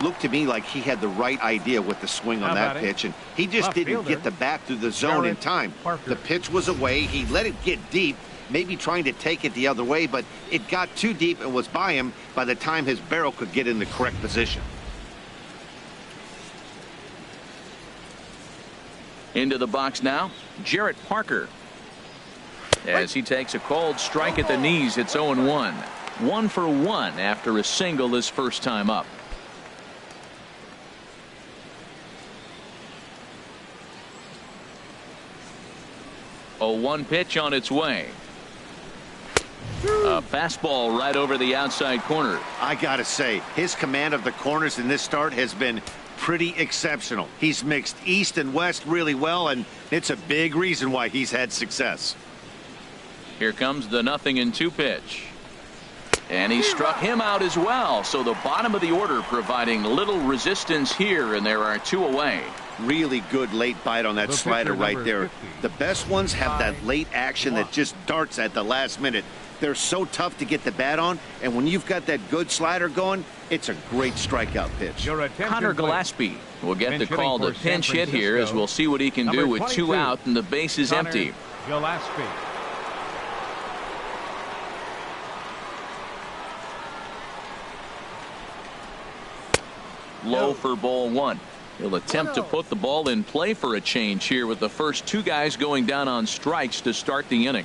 Looked to me like he had the right idea with the swing on that pitch, and he just didn't get the bat through the zone in time. The pitch was away. He let it get deep, maybe trying to take it the other way, but it got too deep and was by him by the time his barrel could get in the correct position. Into the box now, Jarrett Parker. As he takes a cold strike at the knees, it's 0-1. 1 for 1 after a single his first time up. A 1 pitch on its way. A fastball right over the outside corner. I gotta say, his command of the corners in this start has been pretty exceptional. He's mixed east and west really well, and it's a big reason why he's had success. Here comes the 0-2 pitch. And he struck him out as well. So the bottom of the order providing little resistance here, and there are 2 away. Really good late bite on that slider right there. The best ones have that late action that just darts at the last minute. They're so tough to get the bat on, and when you've got that good slider going, it's a great strikeout pitch. Connor Gillespie will get the call to pinch hit here, as we'll see what he can do with 2 out and the base is empty. Gillespie. Low for ball 1. He'll attempt to put the ball in play for a change here with the first 2 guys going down on strikes to start the inning.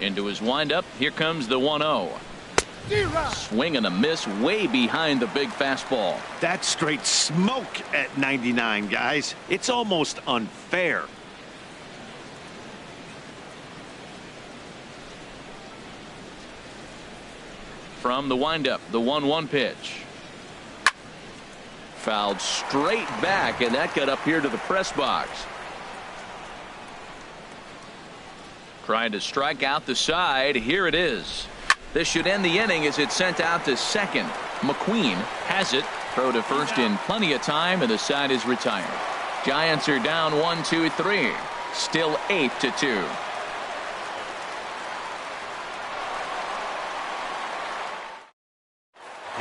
Into his windup. Here comes the 1-0. Swing and a miss way behind the big fastball. That's straight smoke at 99, guys. It's almost unfair. From the windup, the 1-1 pitch. Fouled straight back, and that got up here to the press box. Trying to strike out the side. Here it is. This should end the inning as it's sent out to second. McQueen has it. Throw to first in plenty of time, and the side is retired. Giants are down 1-2-3. Still 8-2.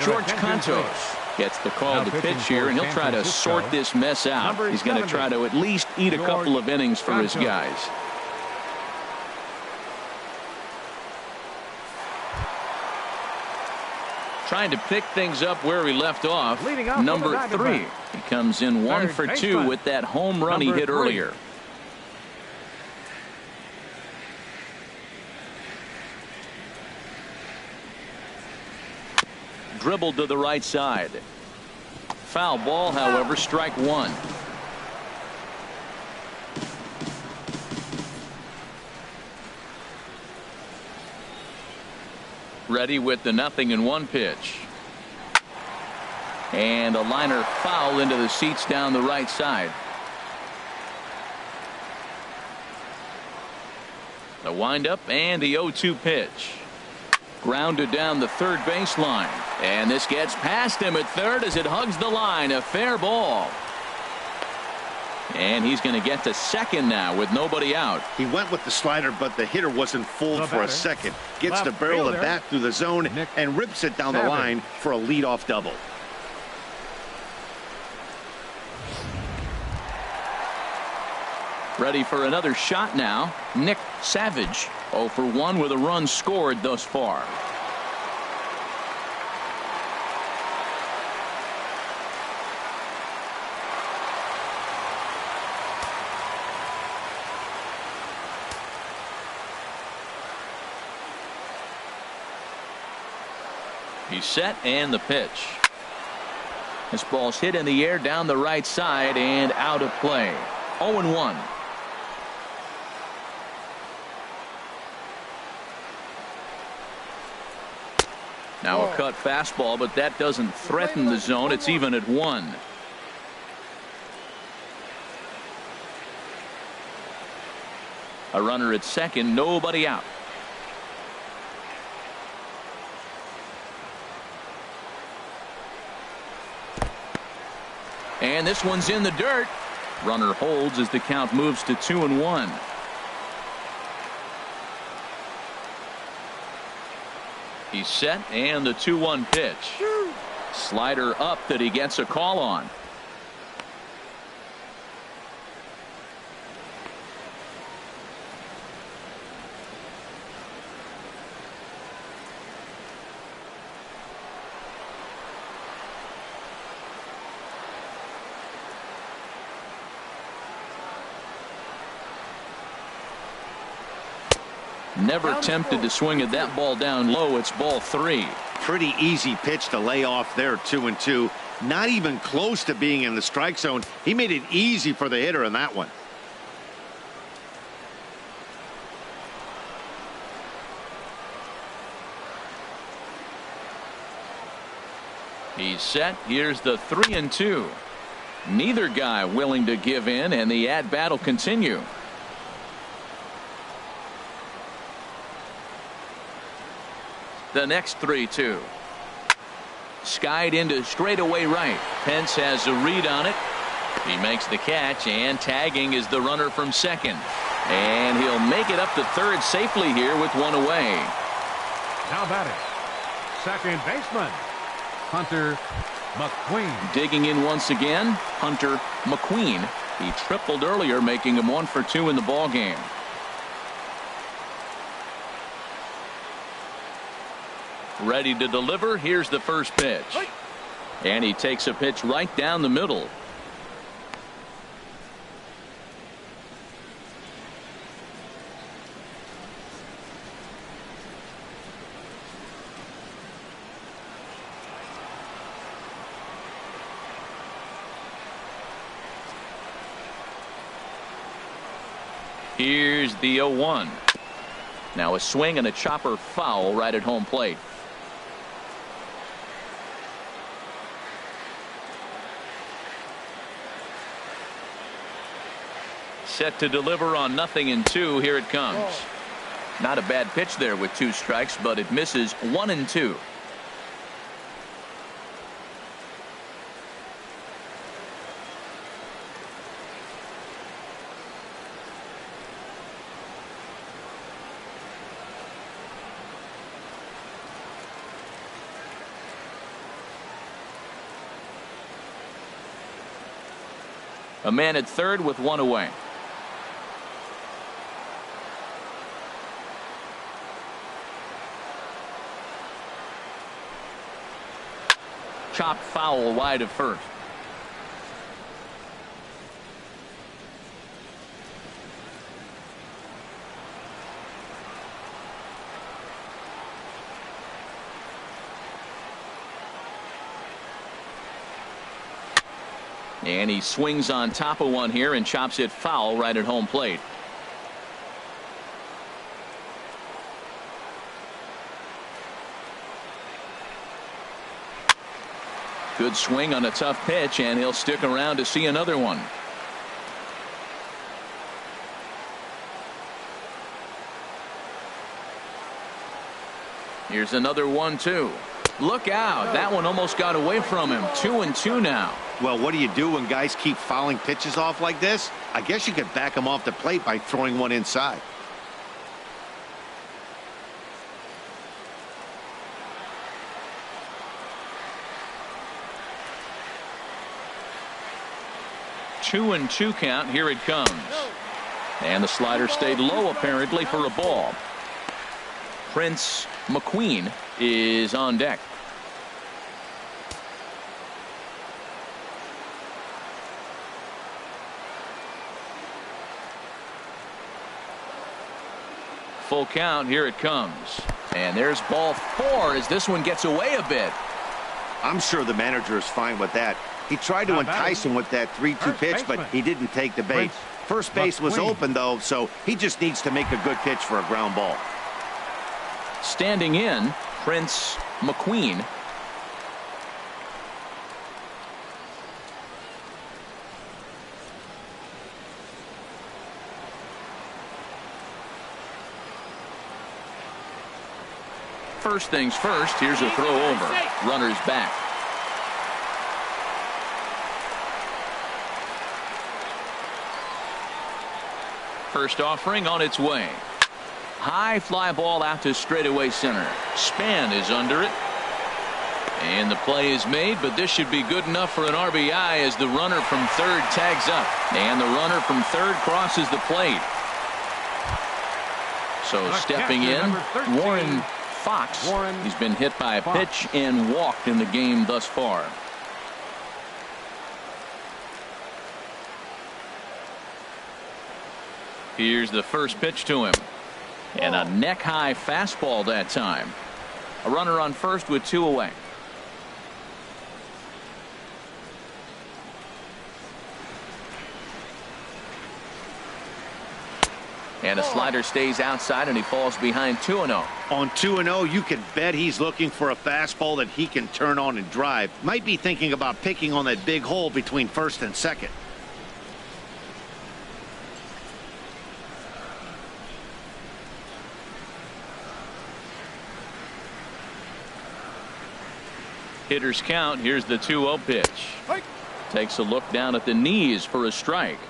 George Cantos gets the call to pitch here, and he'll try to sort this mess out. He's going to try to at least eat a couple of innings for his guys. Trying to pick things up where he left off. Number 3. He comes in 1 for 2 with that home run he hit earlier. Dribbled to the right side. Foul ball, however, strike 1. Ready with the 0-1 pitch. And a liner foul into the seats down the right side. The windup and the 0-2 pitch. Grounded down the third baseline. And this gets past him at third as it hugs the line. A fair ball. And he's going to get to second now with nobody out. He went with the slider, but the hitter wasn't fooled for a second. Gets the barrel of the bat through the zone and rips it down the line for a leadoff double. Ready for another shot now. Nick Savage, 0 for 1 with a run scored thus far. He's set and the pitch. This ball's hit in the air down the right side and out of play. 0-1. Now a cut fastball, but that doesn't threaten the zone. It's even at 1. A runner at second, nobody out. And this one's in the dirt. Runner holds as the count moves to 2-1. He's set and the 2-1 pitch. Slider up that he gets a call on. Never tempted to swing at that ball down low. It's ball 3. Pretty easy pitch to lay off there. 2-2. Not even close to being in the strike zone. He made it easy for the hitter in that one. He's set. Here's the 3-2. Neither guy willing to give in, and the at-bat will continue. The next 3-2. Skied into straightaway right. Pence has a read on it. He makes the catch, and tagging is the runner from second. And he'll make it up to third safely here with one away. Now batting, second baseman, Hunter McQueen. Digging in once again, Hunter McQueen. He tripled earlier, making him 1 for 2 in the ball game. Ready to deliver. Here's the first pitch. And he takes a pitch right down the middle. Here's the 0-1. Now a swing and a chopper foul right at home plate. Set to deliver on 0-2. Here it comes. Not a bad pitch there with 2 strikes, but it misses 1-2. A man at third with 1 away. Chopped foul wide of first. And he swings on top of one here and chops it foul right at home plate. Good swing on a tough pitch, and he'll stick around to see another one. Here's another 1-2. Look out. That one almost got away from him. 2-2 now. Well, what do you do when guys keep fouling pitches off like this? I guess you could back them off the plate by throwing one inside. Two and two count. Here it comes. And the slider stayed low apparently for a ball. Prince McQueen is on deck. Full count. Here it comes. And there's ball 4 as this one gets away a bit. I'm sure the manager is fine with that. He tried to entice him with that 3-2 pitch, but he didn't take the bait. First base was open, though, so he just needs to make a good pitch for a ground ball. Standing in, Prince McQueen. First things first, here's a throw over. Runner's back. First offering on its way. High fly ball out to straightaway center. Span is under it. And the play is made, but this should be good enough for an RBI as the runner from third tags up. And the runner from third crosses the plate. So stepping in, Warren Fox. He's been hit by a pitch and walked in the game thus far. Here's the first pitch to him. And a neck-high fastball that time. A runner on first with 2 away. And a slider stays outside and he falls behind 2-0. On 2-0, you can bet he's looking for a fastball that he can turn on and drive. Might be thinking about picking on that big hole between first and second. Hitters count. Here's the 2-0 pitch. Takes a look down at the knees for a strike.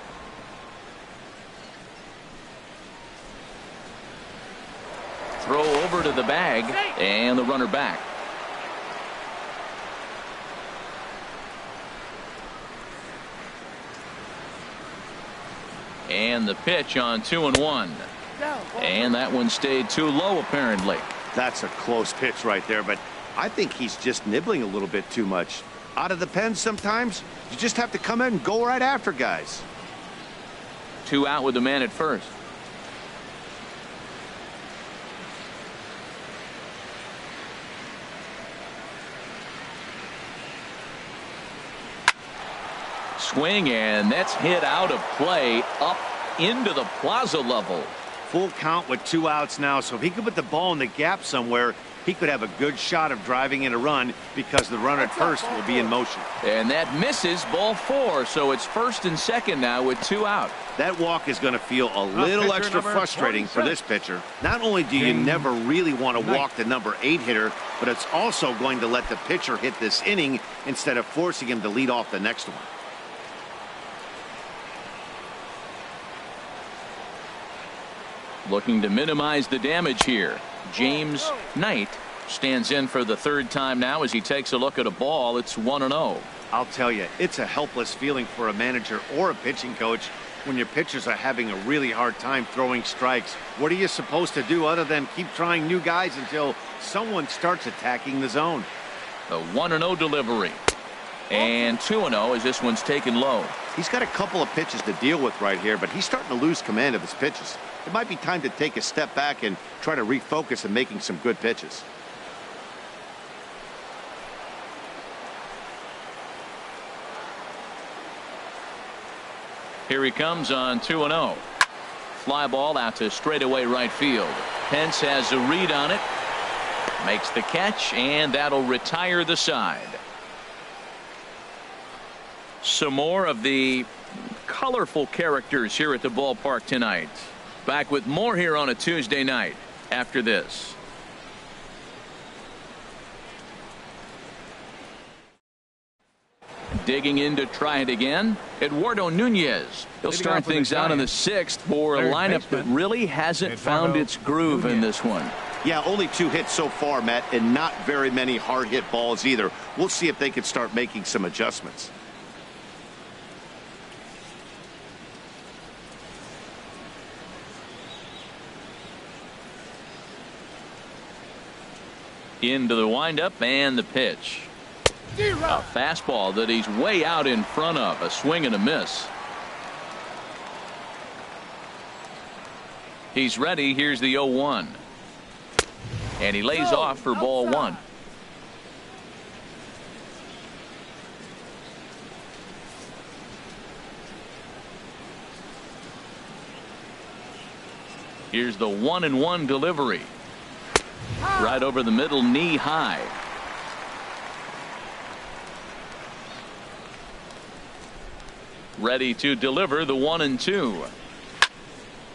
Throw over to the bag and the runner back. And the pitch on 2-1. And that one stayed too low apparently. That's a close pitch right there, but I think he's just nibbling a little bit too much. Out of the pen sometimes, you just have to come in and go right after guys. 2 out with the man at first. Swing, and that's hit out of play up into the plaza level. Full count with 2 outs now, so if he could put the ball in the gap somewhere, he could have a good shot of driving in a run because the runner at first will be in motion. And that misses, ball 4, so it's first and second now with 2 out. That walk is going to feel a little extra frustrating for this pitcher. Not only do you never really want to walk the number 8 hitter, but it's also going to let the pitcher hit this inning instead of forcing him to lead off the next one. Looking to minimize the damage here. James Knight stands in for the 3rd time now as he takes a look at a ball. It's 1-0. I'll tell you, it's a helpless feeling for a manager or a pitching coach when your pitchers are having a really hard time throwing strikes. What are you supposed to do other than keep trying new guys until someone starts attacking the zone? The 1-0 delivery. And 2-0 as this one's taken low. He's got a couple of pitches to deal with right here, but he's starting to lose command of his pitches. It might be time to take a step back and try to refocus on making some good pitches. Here he comes on 2-0. Fly ball out to straightaway right field. Pence has a read on it. Makes the catch, and that'll retire the side. Some more of the colorful characters here at the ballpark tonight. Back with more here on a Tuesday night after this. Digging in to try it again, Eduardo Nunez. He'll start things out in the 6th for a lineup that really hasn't found its groove in this one. Yeah, only 2 hits so far, Matt, and not very many hard hit balls either. We'll see if they can start making some adjustments. Into the windup and the pitch. A fastball that he's way out in front of. A swing and a miss. He's ready. Here's the 0-1. And he lays off for ball 1. Here's the 1-1 delivery. Right over the middle, knee high. Ready to deliver the 1-2.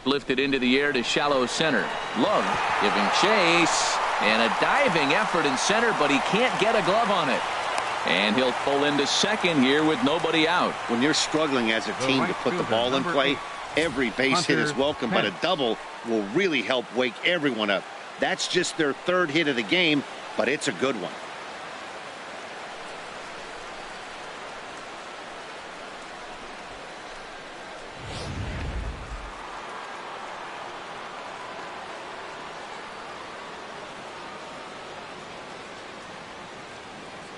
Lifted into the air to shallow center. Love giving chase. And a diving effort in center, but he can't get a glove on it. And he'll pull into second here with nobody out. When you're struggling as a team to put the ball in play, every base hit is welcome, but a double will really help wake everyone up. That's just their 3rd hit of the game, but it's a good one.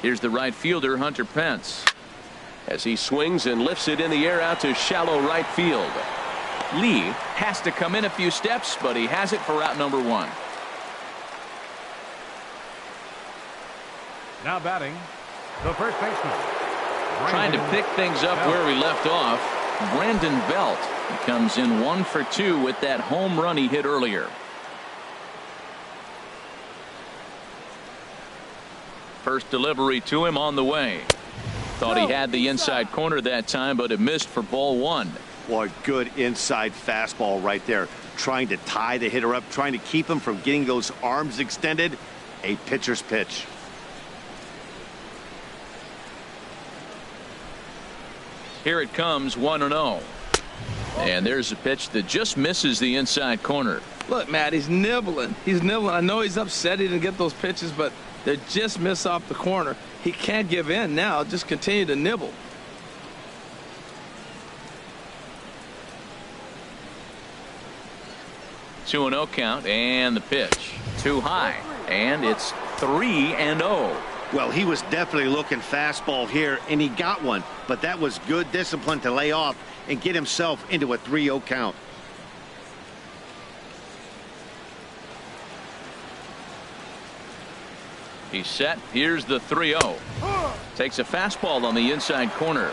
Here's the right fielder, Hunter Pence. As he swings and lifts it in the air out to shallow right field. Lee has to come in a few steps, but he has it for out number 1. Now batting, the first baseman. Trying to pick things up where we left off. Brandon Belt. He comes in 1 for 2 with that home run he hit earlier. First delivery to him on the way. Thought he had the inside corner that time, but it missed for ball 1. Boy, good inside fastball right there. Trying to tie the hitter up, trying to keep him from getting those arms extended. A pitcher's pitch. Here it comes, 1-0. And there's a pitch that just misses the inside corner. Look, Matt, he's nibbling. He's nibbling. I know he's upset he didn't get those pitches, but they just miss off the corner. He can't give in now. Just continue to nibble. Two 2-0 count, and the pitch. Too high, and it's 3-0. Well, he was definitely looking fastball here, and he got one. But that was good discipline to lay off and get himself into a 3-0 count. He's set. Here's the 3-0. Takes a fastball on the inside corner.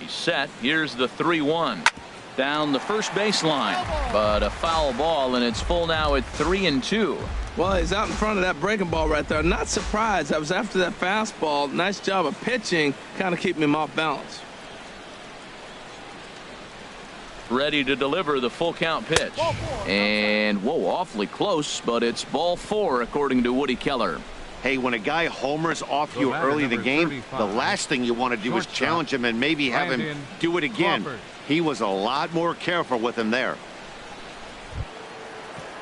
He's set. Here's the 3-1. Down the first baseline, but a foul ball, and it's full now at 3-2. Well, he's out in front of that breaking ball right there. Not surprised. I was after that fastball. Nice job of pitching, kind of keeping him off balance. Ready to deliver the full count pitch. And whoa, awfully close, but it's ball 4 according to Woody Keller. Hey, when a guy homers off you early in the game, the last thing you want to do is challenge him and maybe have him do it again. He was a lot more careful with him there.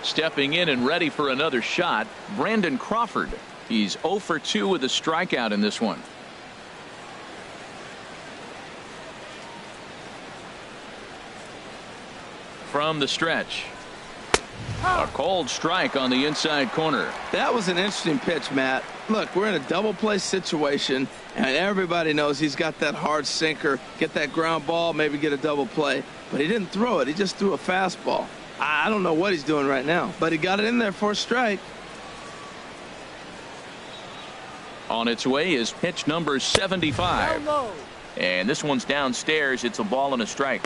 Stepping in and ready for another shot, Brandon Crawford. He's 0 for 2 with a strikeout in this one. From the stretch. A cold strike on the inside corner. That was an interesting pitch, Matt. Look, we're in a double play situation, and everybody knows he's got that hard sinker. Get that ground ball, maybe get a double play. But he didn't throw it. He just threw a fastball. I don't know what he's doing right now, but he got it in there for a strike. On its way is pitch number 75. And this one's downstairs. It's a ball and a strike.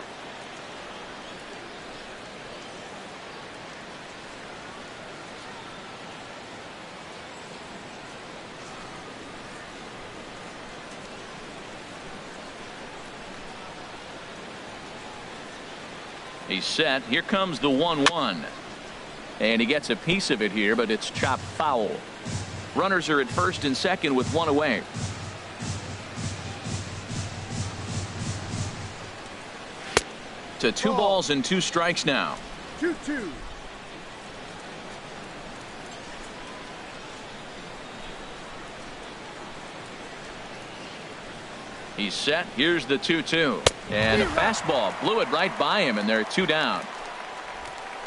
He's set. Here comes the 1-1. And he gets a piece of it here, but it's chopped foul. Runners are at first and second with one away. To 2 balls and 2 strikes now. 2-2. He's set. Here's the 2-2. And a fastball blew it right by him, and they're 2 down.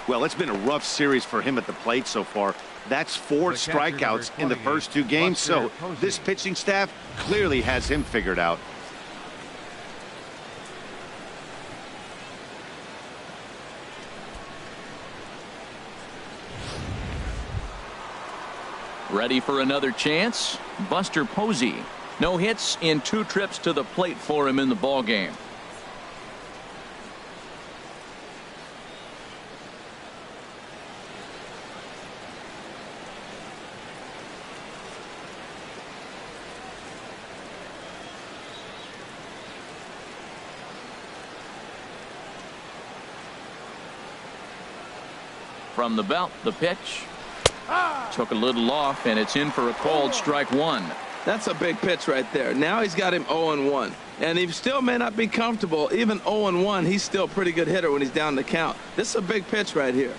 Well, it's been a rough series for him at the plate so far. That's 4 strikeouts in the first 2 games, so this pitching staff clearly has him figured out. Ready for another chance? Buster Posey. No hits in 2 trips to the plate for him in the ballgame. From the belt, the pitch. Took a little off, and it's in for a called strike 1. That's a big pitch right there. Now he's got him 0-1. And he still may not be comfortable. Even 0-1, he's still a pretty good hitter when he's down the count. This is a big pitch right here.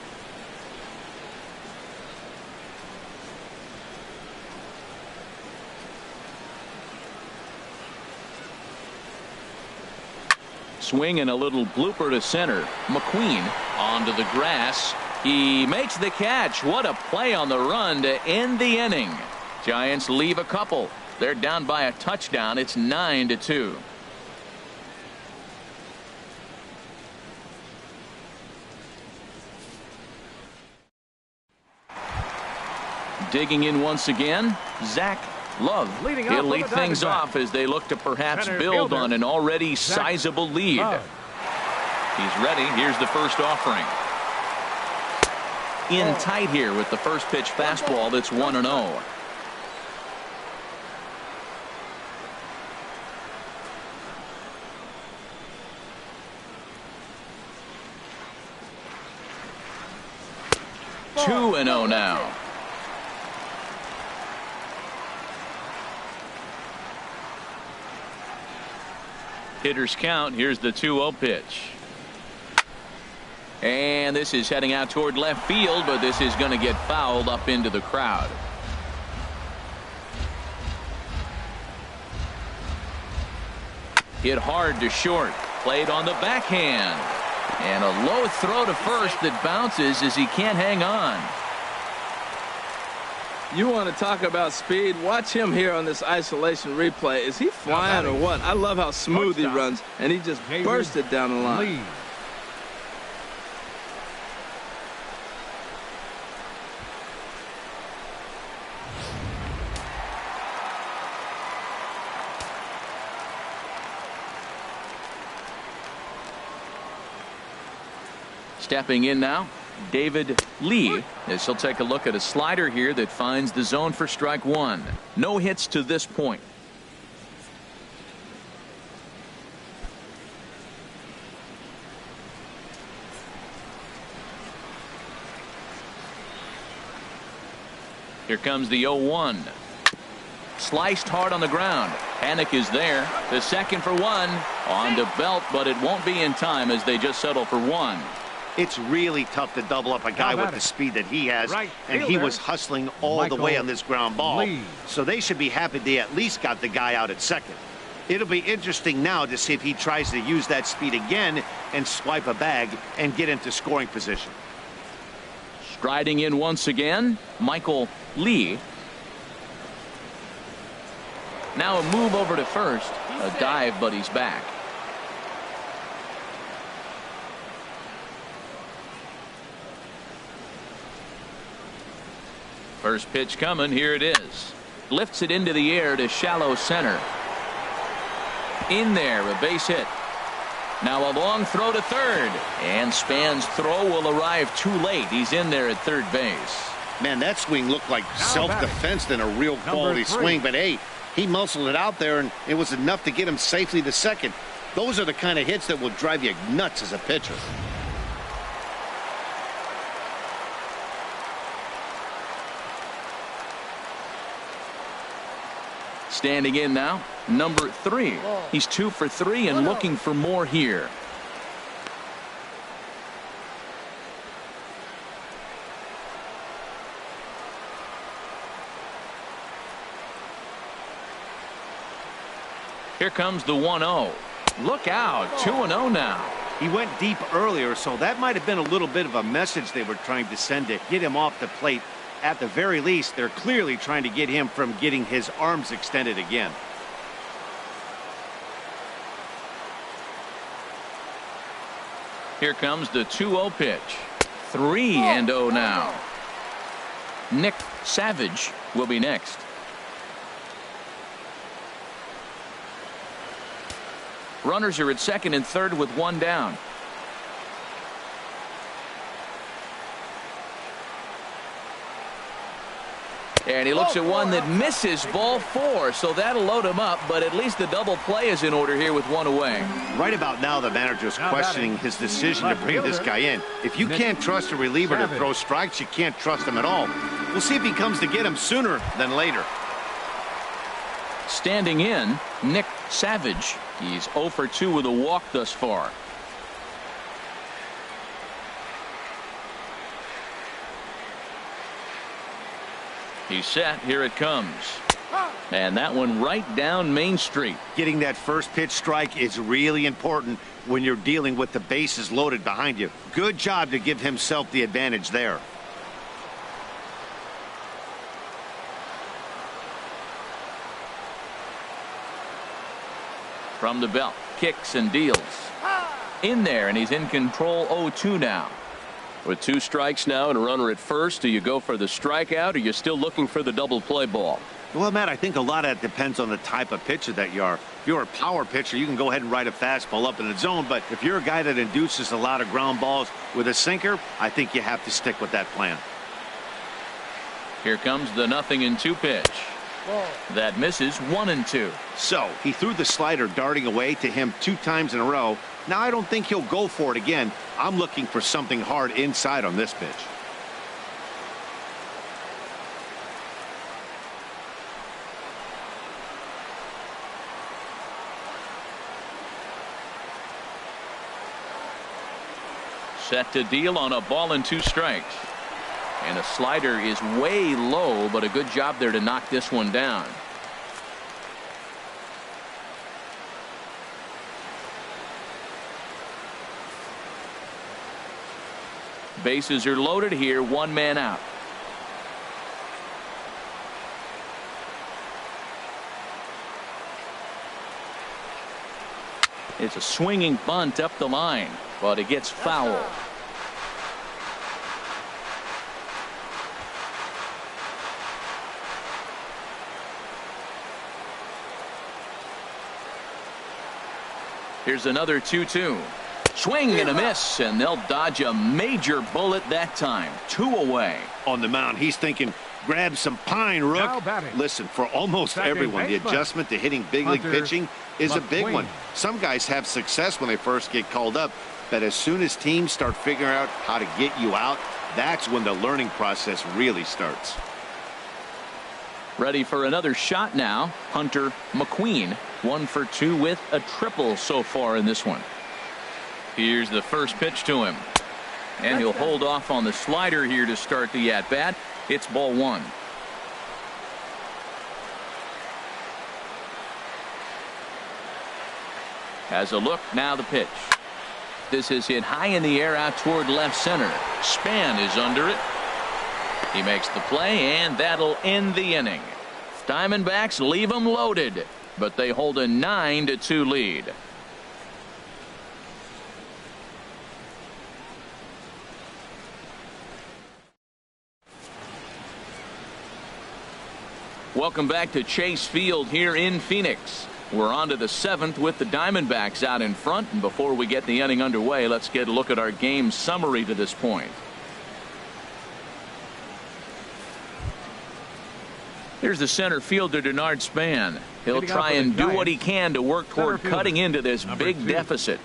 Swing and a little blooper to center. McQueen onto the grass. He makes the catch. What a play on the run to end the inning. Giants leave a couple. They're down by a touchdown. It's 9-2. Digging in once again, Zach Love. He'll lead things off as they look to perhaps build on an already sizable lead. He's ready. Here's the first offering. In tight here with the first pitch fastball that's 1-0. Two and 0 now. Hitters count. Here's the 2-0 pitch. And this is heading out toward left field, but this is going to get fouled up into the crowd. Hit hard to short. Played on the backhand. And a low throw to first that bounces as he can't hang on. You want to talk about speed? Watch him here on this isolation replay. Is he flying or what? I love how smooth he runs, and he just bursted down the line. Stepping in now, David Lee, as he'll take a look at a slider here that finds the zone for strike 1. No hits to this point. Here comes the 0-1. Sliced hard on the ground. Panic is there. The second for 1 on the belt, but it won't be in time as they just settle for 1. It's really tough to double up a guy with the speed that he has, and he was hustling all the way on this ground ball. So they should be happy they at least got the guy out at second. It'll be interesting now to see if he tries to use that speed again and swipe a bag and get into scoring position. Striding in once again, Michael Lee. Now a move over to first. A dive, but he's back. First pitch coming. Here it is. Lifts it into the air to shallow center. In there, a base hit. Now a long throw to third. And Span's throw will arrive too late. He's in there at third base. Man, that swing looked like self-defense than a real quality swing. But, hey, he muscled it out there, and it was enough to get him safely to second. Those are the kind of hits that will drive you nuts as a pitcher. Standing in now, number 3. He's 2 for 3 and looking for more here. Here comes the 1-0. Look out, 2-0 now. He went deep earlier, so that might have been a little bit of a message they were trying to send to get him off the plate. At the very least, they're clearly trying to get him from getting his arms extended again. Here comes the 2-0 pitch. 3-0 now. Nick Savage will be next. Runners are at second and third with 1 down. And he looks at one that misses, ball 4, so that'll load him up, but at least the double play is in order here with 1 away. Right about now, the manager's questioning his decision to bring this guy in. If you can't trust a reliever to throw strikes, you can't trust him at all. We'll see if he comes to get him sooner than later. Standing in, Nick Savage. He's 0 for 2 with a walk thus far. He's set. Here it comes. And that one right down Main Street. Getting that first pitch strike is really important when you're dealing with the bases loaded behind you. Good job to give himself the advantage there. From the belt, kicks and deals. In there, and he's in control. 0-2 now. With 2 strikes now and a runner at first, do you go for the strikeout, or you're still looking for the double play ball? Well, Matt, I think a lot of that depends on the type of pitcher that you are. If you're a power pitcher, you can go ahead and ride a fastball up in the zone. But if you're a guy that induces a lot of ground balls with a sinker, I think you have to stick with that plan. Here comes the 0-2 pitch. That misses. 1-2. So he threw the slider darting away to him 2 times in a row. Now I don't think he'll go for it again. I'm looking for something hard inside on this pitch. Set to deal on a ball and 2 strikes. And a slider is way low, but a good job there to knock this one down. Bases are loaded here, 1 man out. It's a swinging bunt up the line, but it gets foul. Here's another 2-2. Swing and a miss, and they'll dodge a major bullet that time. 2 away. On the mound, he's thinking, grab some pine, Rook. Listen, for almost everyone, the adjustment to hitting big league pitching is a big one. Some guys have success when they first get called up, but as soon as teams start figuring out how to get you out, that's when the learning process really starts. Ready for another shot now. Hunter McQueen, 1 for 2 with a triple so far in this one. Here's the first pitch to him. And he'll hold off on the slider here to start the at-bat. It's ball 1. Has a look, now the pitch. This is hit high in the air out toward left center. Span is under it. He makes the play, and that'll end the inning. Diamondbacks leave them loaded, but they hold a 9-2 lead. Welcome back to Chase Field here in Phoenix. We're on to the 7th with the Diamondbacks out in front. And before we get the inning underway, let's get a look at our game summary to this point. Here's the center fielder, Denard Span. He'll try and do what he can to work toward cutting into this big deficit.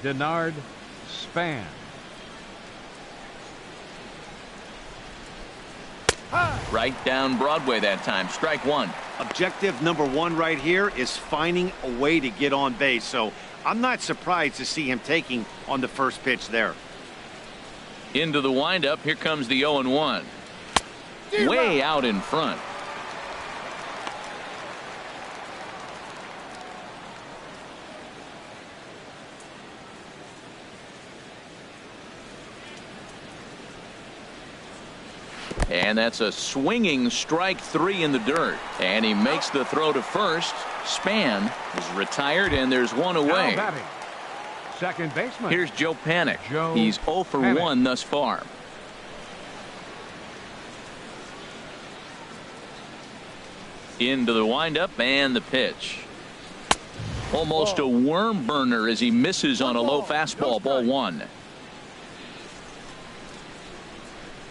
Denard Span. Right down Broadway that time. Strike one. Objective number one right here is finding a way to get on base. So I'm not surprised to see him taking on the first pitch there. Into the windup. Here comes the 0-1. Way out in front. And that's a swinging strike three in the dirt. And he makes the throw to first. Span is retired, and there's one away. Second baseman. Here's Joe Panik. He's 0 for 1 thus far. Into the windup and the pitch. Almost a worm burner as he misses on a low fastball. Ball one.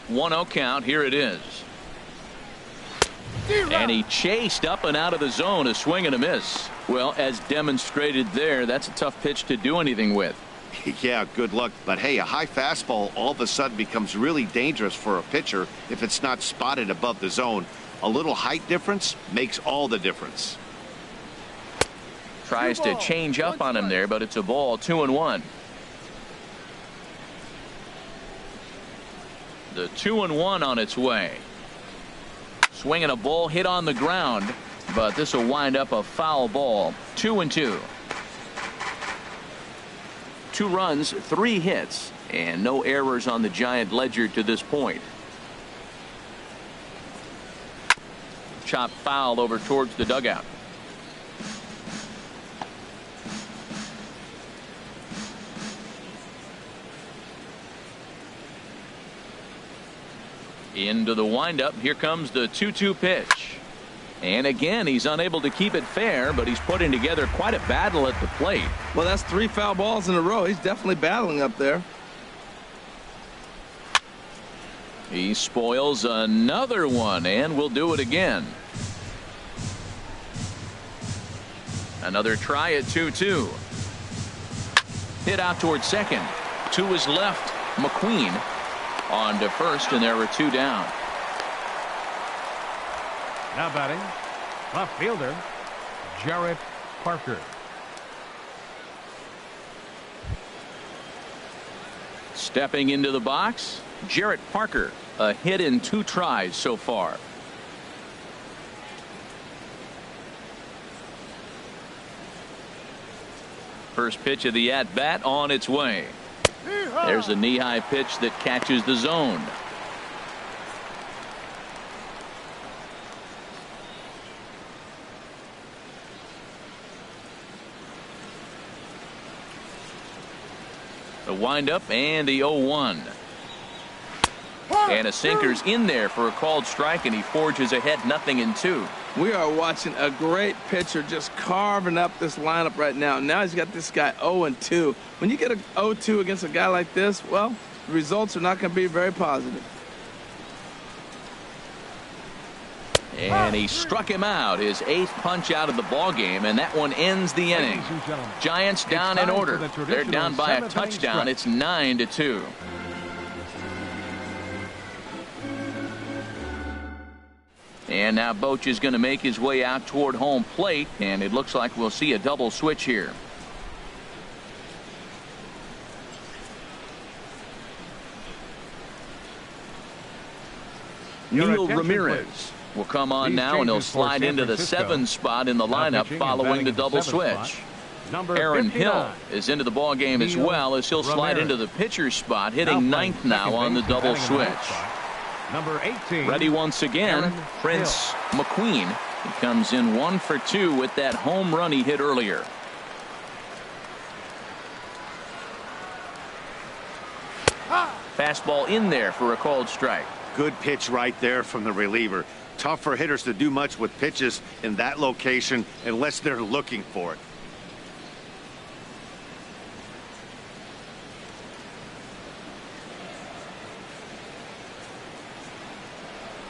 1-0 count. Here it is. And he chased up and out of the zone. A swing and a miss. Well, as demonstrated there, that's a tough pitch to do anything with. Yeah, good luck. But hey, a high fastball all of a sudden becomes really dangerous for a pitcher if it's not spotted above the zone. A little height difference makes all the difference. Tries to change up on him there, but it's a ball. 2-1. The 2-1 on its way. Swinging a ball hit on the ground, but this will wind up a foul ball. 2-2. 2 runs, 3 hits, and no errors on the Giant ledger to this point. Chop foul over towards the dugout. Into the windup. Here comes the 2-2 pitch. And again, he's unable to keep it fair, but he's putting together quite a battle at the plate. Well, that's 3 foul balls in a row. He's definitely battling up there. He spoils another one, and will do it again. Another try at 2-2. Hit out towards second. To his left, McQueen on to first, and there were 2 down. Now batting, left fielder, Jarrett Parker. Stepping into the box, Jarrett Parker. A hit in 2 tries so far. First pitch of the at-bat on its way. There's a knee-high pitch that catches the zone. The windup and the 0-1. And a sinker's in there for a called strike, and he forges ahead 0-2. We are watching a great pitcher just carving up this lineup right now. Now he's got this guy 0-2. When you get a 0-2 against a guy like this, well, the results are not going to be very positive. And he struck him out, his 8th punch out of the ball game, and that one ends the inning. Giants down in order. They're down by a touchdown. It's 9-2. And now Boch is going to make his way out toward home plate, and it looks like we'll see a double switch here. Neil Ramirez will come on now, and he'll slide into the 7 spot in the lineup following the double switch. Aaron Hill is into the ball game as well, as he'll slide into the pitcher's spot, hitting 9th now on the double switch. Number 18. Ready once again, Prince McQueen. He comes in 1 for 2 with that home run he hit earlier. Fastball in there for a called strike. Good pitch right there from the reliever. Tough for hitters to do much with pitches in that location unless they're looking for it.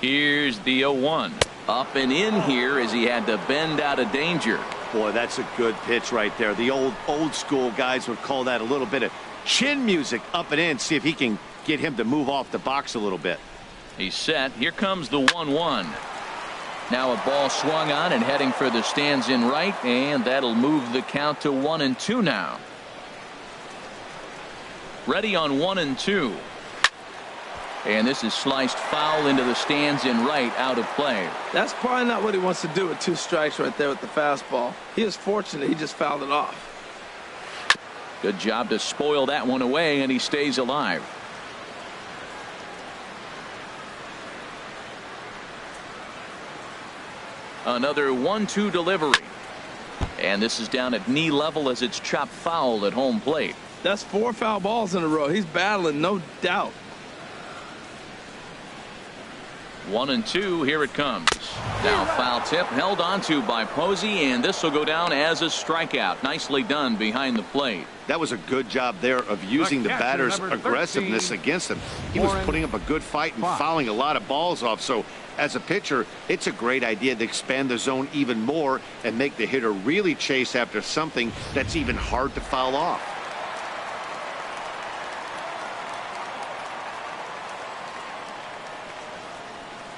Here's the 0-1. Up and in here as he had to bend out of danger. Boy, that's a good pitch right there. The old school guys would call that a little bit of chin music up and in. See if he can get him to move off the box a little bit. He's set. Here comes the 1-1. Now a ball swung on and heading for the stands in right, and that'll move the count to 1-2 now. Ready on 1-2. And this is sliced foul into the stands in right, out of play. That's probably not what he wants to do with 2 strikes right there with the fastball. He is fortunate he just fouled it off. Good job to spoil that one away, and he stays alive. Another 1-2 delivery. And this is down at knee level as it's chopped foul at home plate. That's 4 foul balls in a row. He's battling, no doubt. 1-2. Here it comes. Now foul tip held onto by Posey, and this will go down as a strikeout. Nicely done behind the plate. That was a good job there of using the batter's aggressiveness against him. He was putting up a good fight and fouling a lot of balls off. So as a pitcher, it's a great idea to expand the zone even more and make the hitter really chase after something that's even hard to foul off.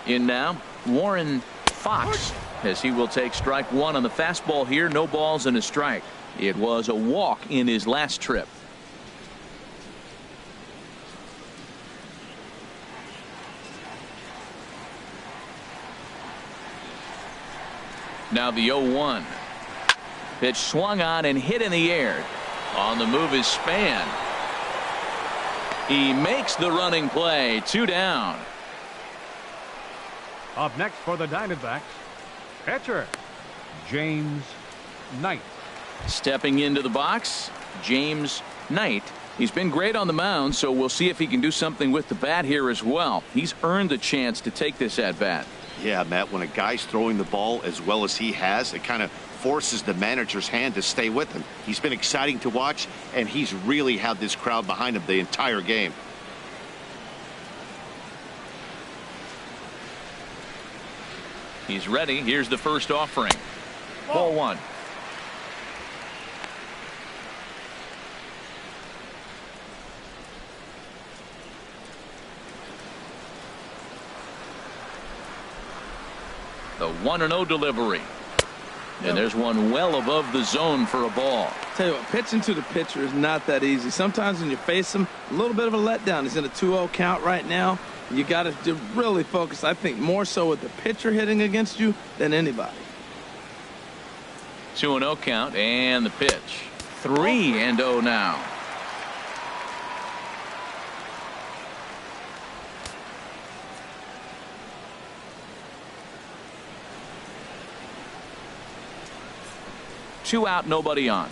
In now, Warren Fox, as he will take strike 1 on the fastball here. No balls and a strike. It was a walk in his last trip. Now the 0-1. Pitch swung on and hit in the air. On the move is Span. He makes the running play. 2 down. Up next for the Diamondbacks, catcher James Knight. Stepping into the box, James Knight. He's been great on the mound, so we'll see if he can do something with the bat here as well. He's earned the chance to take this at bat. Yeah, Matt, when a guy's throwing the ball as well as he has, it kind of forces the manager's hand to stay with him. He's been exciting to watch, and he's really had this crowd behind him the entire game. He's ready. Here's the first offering. Ball 1. The 1-0 delivery. And there's one well above the zone for a ball. Tell you what, pitching to the pitcher is not that easy. Sometimes when you face him, a little bit of a letdown. He's in a 2-0 count right now. You got to really focus, I think, more so with the pitcher hitting against you than anybody. 2-0 count, and the pitch. 3-0 now. Two out, nobody on.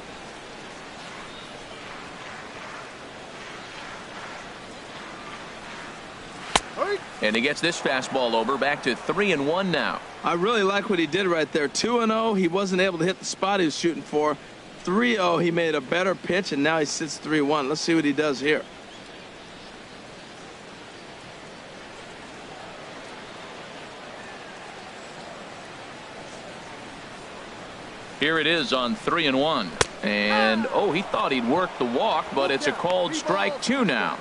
And he gets this fastball over, back to 3-1 now. I really like what he did right there. 2-0, he wasn't able to hit the spot he was shooting for. 3-0, he made a better pitch, and now he sits 3-1. Let's see what he does here. Here it is on 3-1. And, oh, he thought he'd work the walk, but it's a called strike 2 now.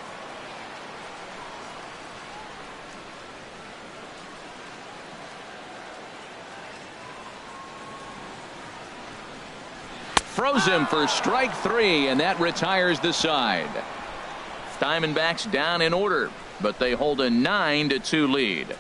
Froze him for strike 3, and that retires the side. Diamondbacks down in order, but they hold a 9-2 lead.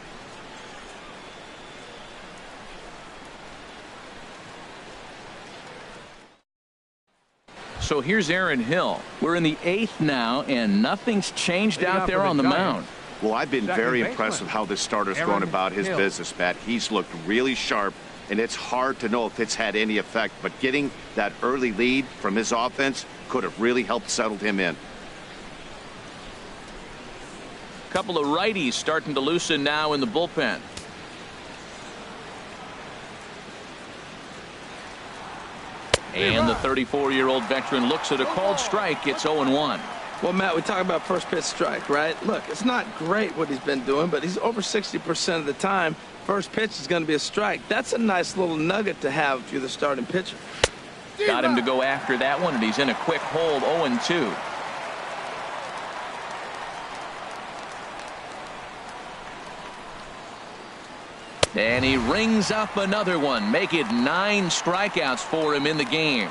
So here's Aaron Hill. We're in the 8th now, and nothing's changed out there on the mound. Well, I've been very impressed with how this starter's going about his business, Matt. He's looked really sharp, and it's hard to know if it's had any effect, but getting that early lead from his offense could have really helped settle him in. Couple of righties starting to loosen now in the bullpen. And the 34-year-old veteran looks at a called strike. It's 0-1. Well, Matt, we talk about first pitch strike, right? Look, it's not great what he's been doing, but he's over 60% of the time. First pitch is going to be a strike. That's a nice little nugget to have if you're the starting pitcher. Got him to go after that one, and he's in a quick hold. 0-2. And he rings up another one. Make it 9 strikeouts for him in the game.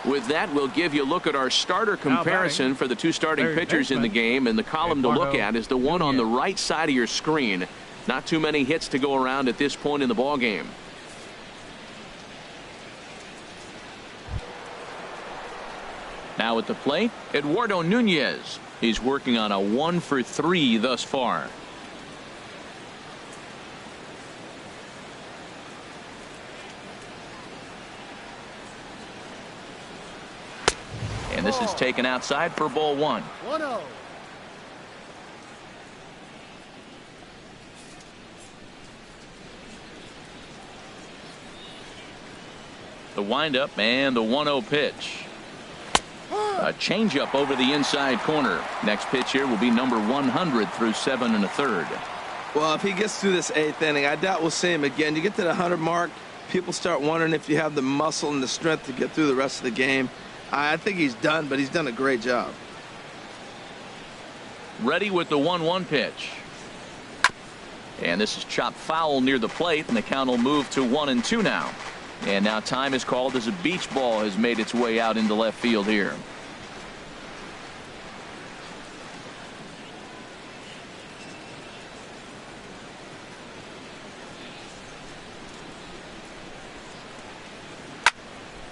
With that, we'll give you a look at our starter comparison for the 2 starting pitchers in the game. And the column to look at is the one on the right side of your screen. Not too many hits to go around at this point in the ball game. Now at the plate, Eduardo Nunez. He's working on a 1 for 3 thus far. And this is taken outside for ball 1. 1-0. The windup and the 1-0 pitch. A changeup over the inside corner. Next pitch here will be number 100 through 7 1/3. Well, if he gets through this 8th inning, I doubt we'll see him again. You get to the 100 mark, people start wondering if you have the muscle and the strength to get through the rest of the game. I think he's done, but he's done a great job. Ready with the 1-1 pitch. And this is chopped foul near the plate, and the count will move to 1-2 now. And now time is called as a beach ball has made its way out into left field here.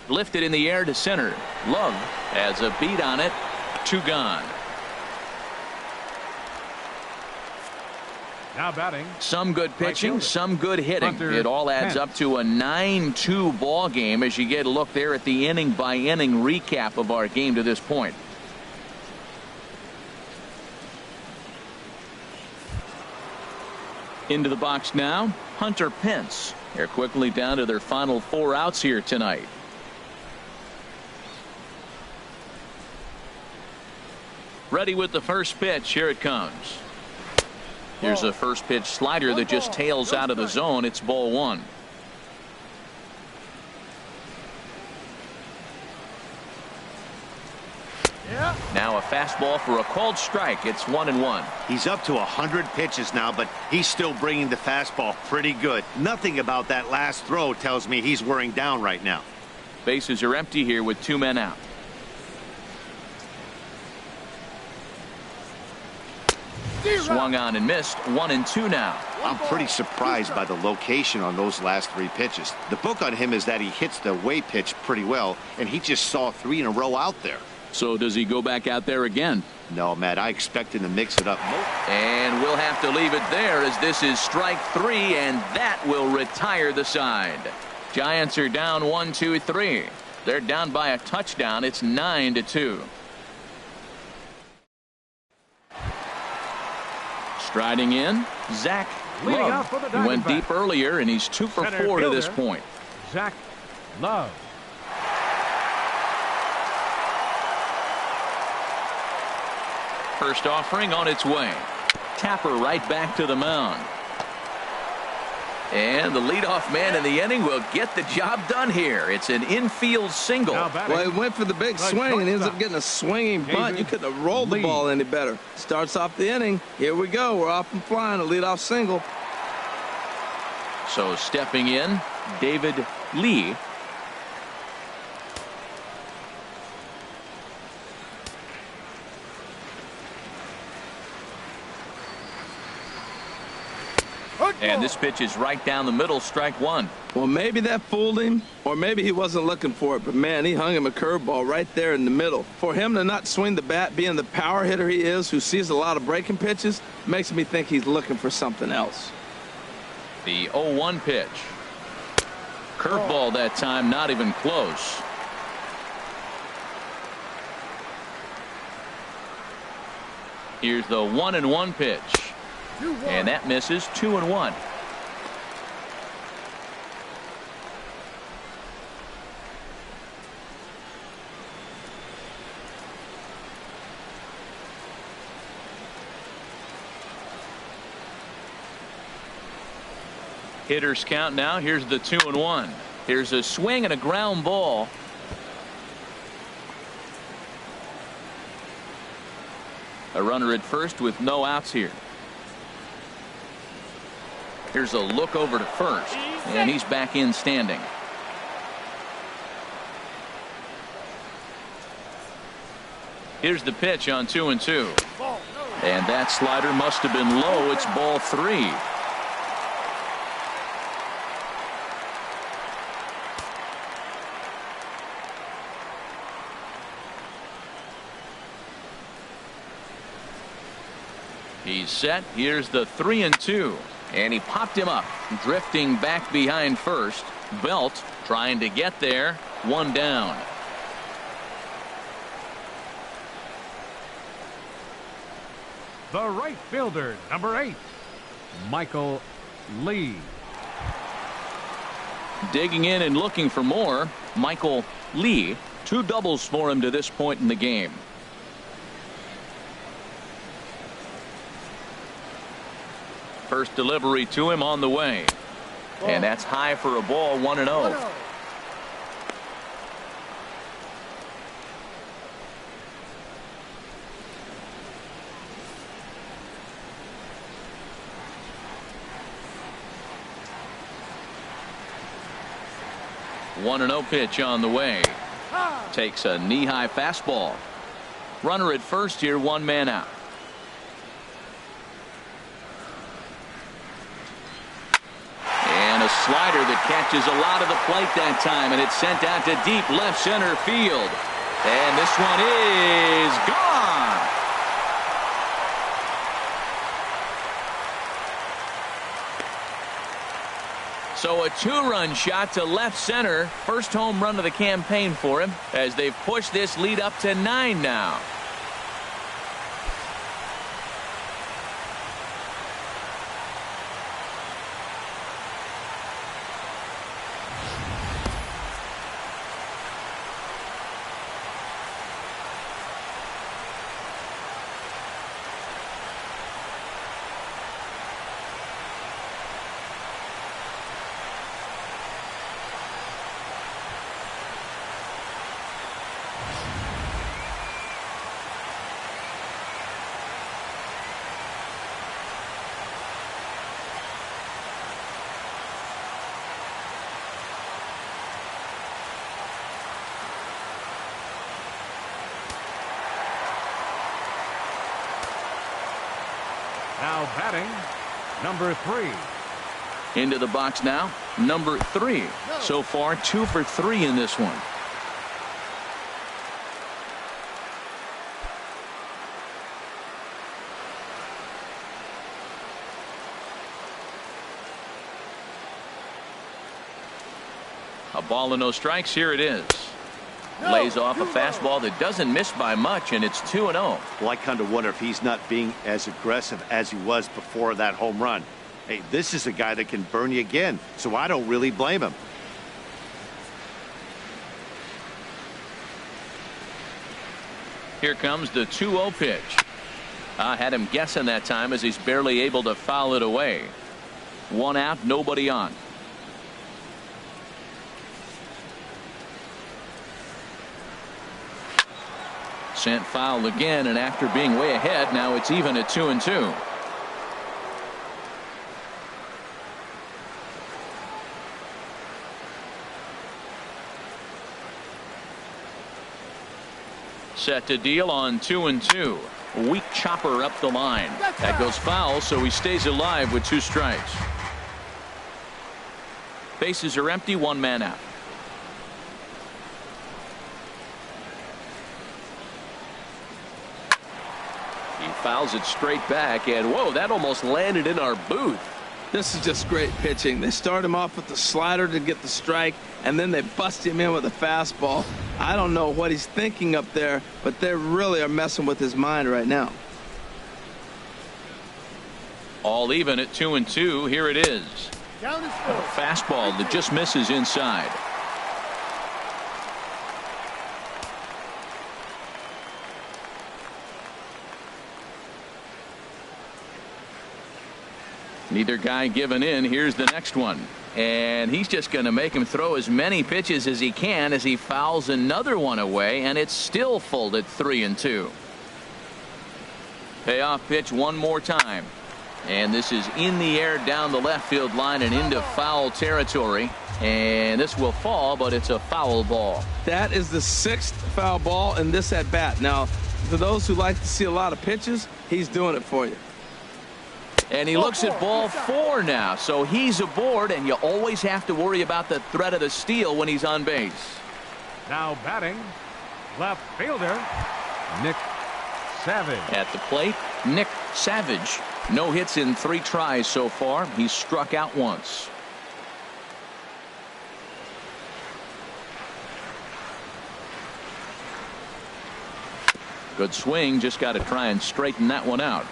Lifted in the air to center. Love has a beat on it. 2 gone. Now batting. Some good pitching, fielder. some good hitting. Hunter It all adds Pence. up to a 9-2 ball game as you get a look there at the inning by inning recap of our game to this point. Into the box now, Hunter Pence. They're quickly down to their final 4 outs here tonight. Ready with the first pitch. Here it comes. Here's a first pitch slider that just tails out of the zone. It's ball 1. Yeah. Now a fastball for a called strike. It's 1-1. He's up to 100 pitches now, but he's still bringing the fastball pretty good. Nothing about that last throw tells me he's wearing down right now. Bases are empty here with 2 men out. Swung on and missed. 1-2 now. I'm pretty surprised by the location on those last 3 pitches. The book on him is that he hits the away pitch pretty well, and he just saw 3 in a row out there. So does he go back out there again? No, Matt, I expect him to mix it up. And we'll have to leave it there as this is strike 3, and that will retire the side. Giants are down 1-2-3. They're down by a touchdown. It's 9-2. Striding in, Zach Leading Love. off for the He went Diamondbacks. deep earlier, and he's 2 for Center 4 to this fielder. point. Zach Love. First offering on its way. Tapper right back to the mound. And the leadoff man in the inning will get the job done here. It's an infield single. Now batting. Well, he went for the big Right swing and he ends up shortstop. getting a swinging bunt. David You couldn't have rolled the Lee. ball any better. Starts off the inning. Here we go. We're off and flying. A leadoff single. So stepping in, David Lee. And this pitch is right down the middle, strike 1. Well, maybe that fooled him, or maybe he wasn't looking for it. But, man, he hung him a curveball right there in the middle. For him to not swing the bat, being the power hitter he is, who sees a lot of breaking pitches, makes me think he's looking for something else. The 0-1 pitch. Curveball that time, not even close. Here's the 1-1 pitch. 2-1. And that misses. 2-1. Hitters count now. Here's the 2-1. Here's a swing and a ground ball. A runner at first with no outs here. Here's a look over to first, and he's back in standing. Here's the pitch on 2-2. And that slider must have been low. It's ball 3. He's set. Here's the 3-2. And he popped him up, drifting back behind first. Belt trying to get there. 1 down. The right fielder, number 8, Michael Lee. Digging in and looking for more, Michael Lee. 2 doubles for him to this point in the game. First delivery to him on the way. And that's high for a ball. 1-0. 1-0 pitch on the way. Takes a knee-high fastball. Runner at first here, 1 man out. And a slider that catches a lot of the plate that time, and it's sent out to deep left center field. And this one is gone. So a 2-run shot to left center. First home run of the campaign for him as they've pushed this lead up to 9 now. Now batting, number 3. Into the box now, number 3. So far, 2 for 3 in this one. A ball and no strikes. Here it is. Lays off a fastball that doesn't miss by much, and it's 2-0. Well, I kind of wonder if he's not being as aggressive as he was before that home run. Hey, this is a guy that can burn you again, so I don't really blame him. Here comes the 2-0 pitch. I had him guessing that time as he's barely able to foul it away. 1 out, nobody on. Sent foul again, and after being way ahead, now it's even at 2-2. Set to deal on 2-2. Weak chopper up the line. That goes foul, so he stays alive with 2 strikes. Bases are empty, 1 man out. He fouls it straight back, and whoa, that almost landed in our booth. This is just great pitching. They start him off with the slider to get the strike, and then they bust him in with a fastball. I don't know what he's thinking up there, but they really are messing with his mind right now. All even at 2-2. Here it is. A fastball that just misses inside. Neither guy giving in. Here's the next one. And he's just going to make him throw as many pitches as he can as he fouls another one away, and it's still full at 3-2. Payoff pitch one more time. And this is in the air down the left field line and into foul territory. And this will fall, but it's a foul ball. That is the 6th foul ball in this at bat. Now, for those who like to see a lot of pitches, he's doing it for you. And he looks at ball 4 now. So he's aboard, and you always have to worry about the threat of the steal when he's on base. Now batting, left fielder, Nick Savage. At the plate, Nick Savage. No hits in 3 tries so far. He's struck out once. Good swing. Just got to try and straighten that one out.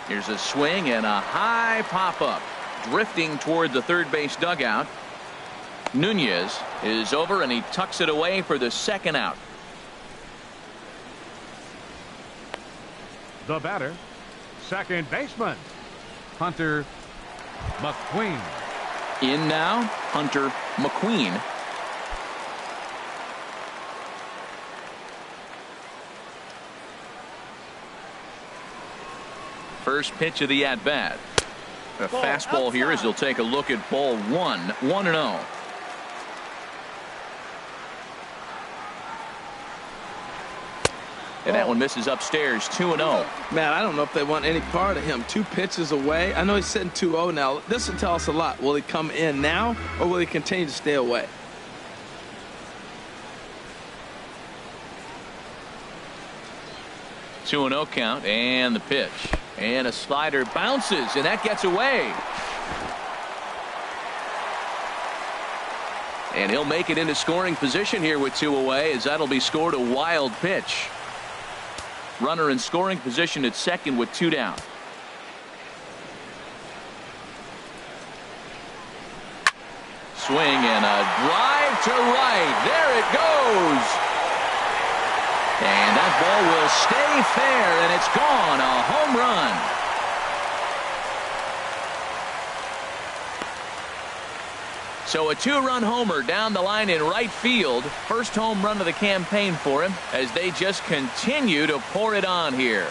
Here's a swing and a high pop-up. Drifting toward the third base dugout. Nunez is over, and he tucks it away for the 2nd out. The batter, second baseman, Hunter McQueen. In now, Hunter McQueen. First pitch of the at-bat. A fastball here as he'll take a look at ball 1. 1-0. And that one misses upstairs. 2-0. Man, I don't know if they want any part of him. 2 pitches away. I know he's sitting 2-0 now. This will tell us a lot. Will he come in now, or will he continue to stay away? Two 2-0 count, and the pitch. And a slider bounces, and that gets away. And he'll make it into scoring position here with 2 away, as that'll be scored a wild pitch. Runner in scoring position at second with 2 down. Swing and a drive to right. There it goes. And that ball will stay fair, and it's gone. A home run. So a 2-run homer down the line in right field. First home run of the campaign for him as they just continue to pour it on here.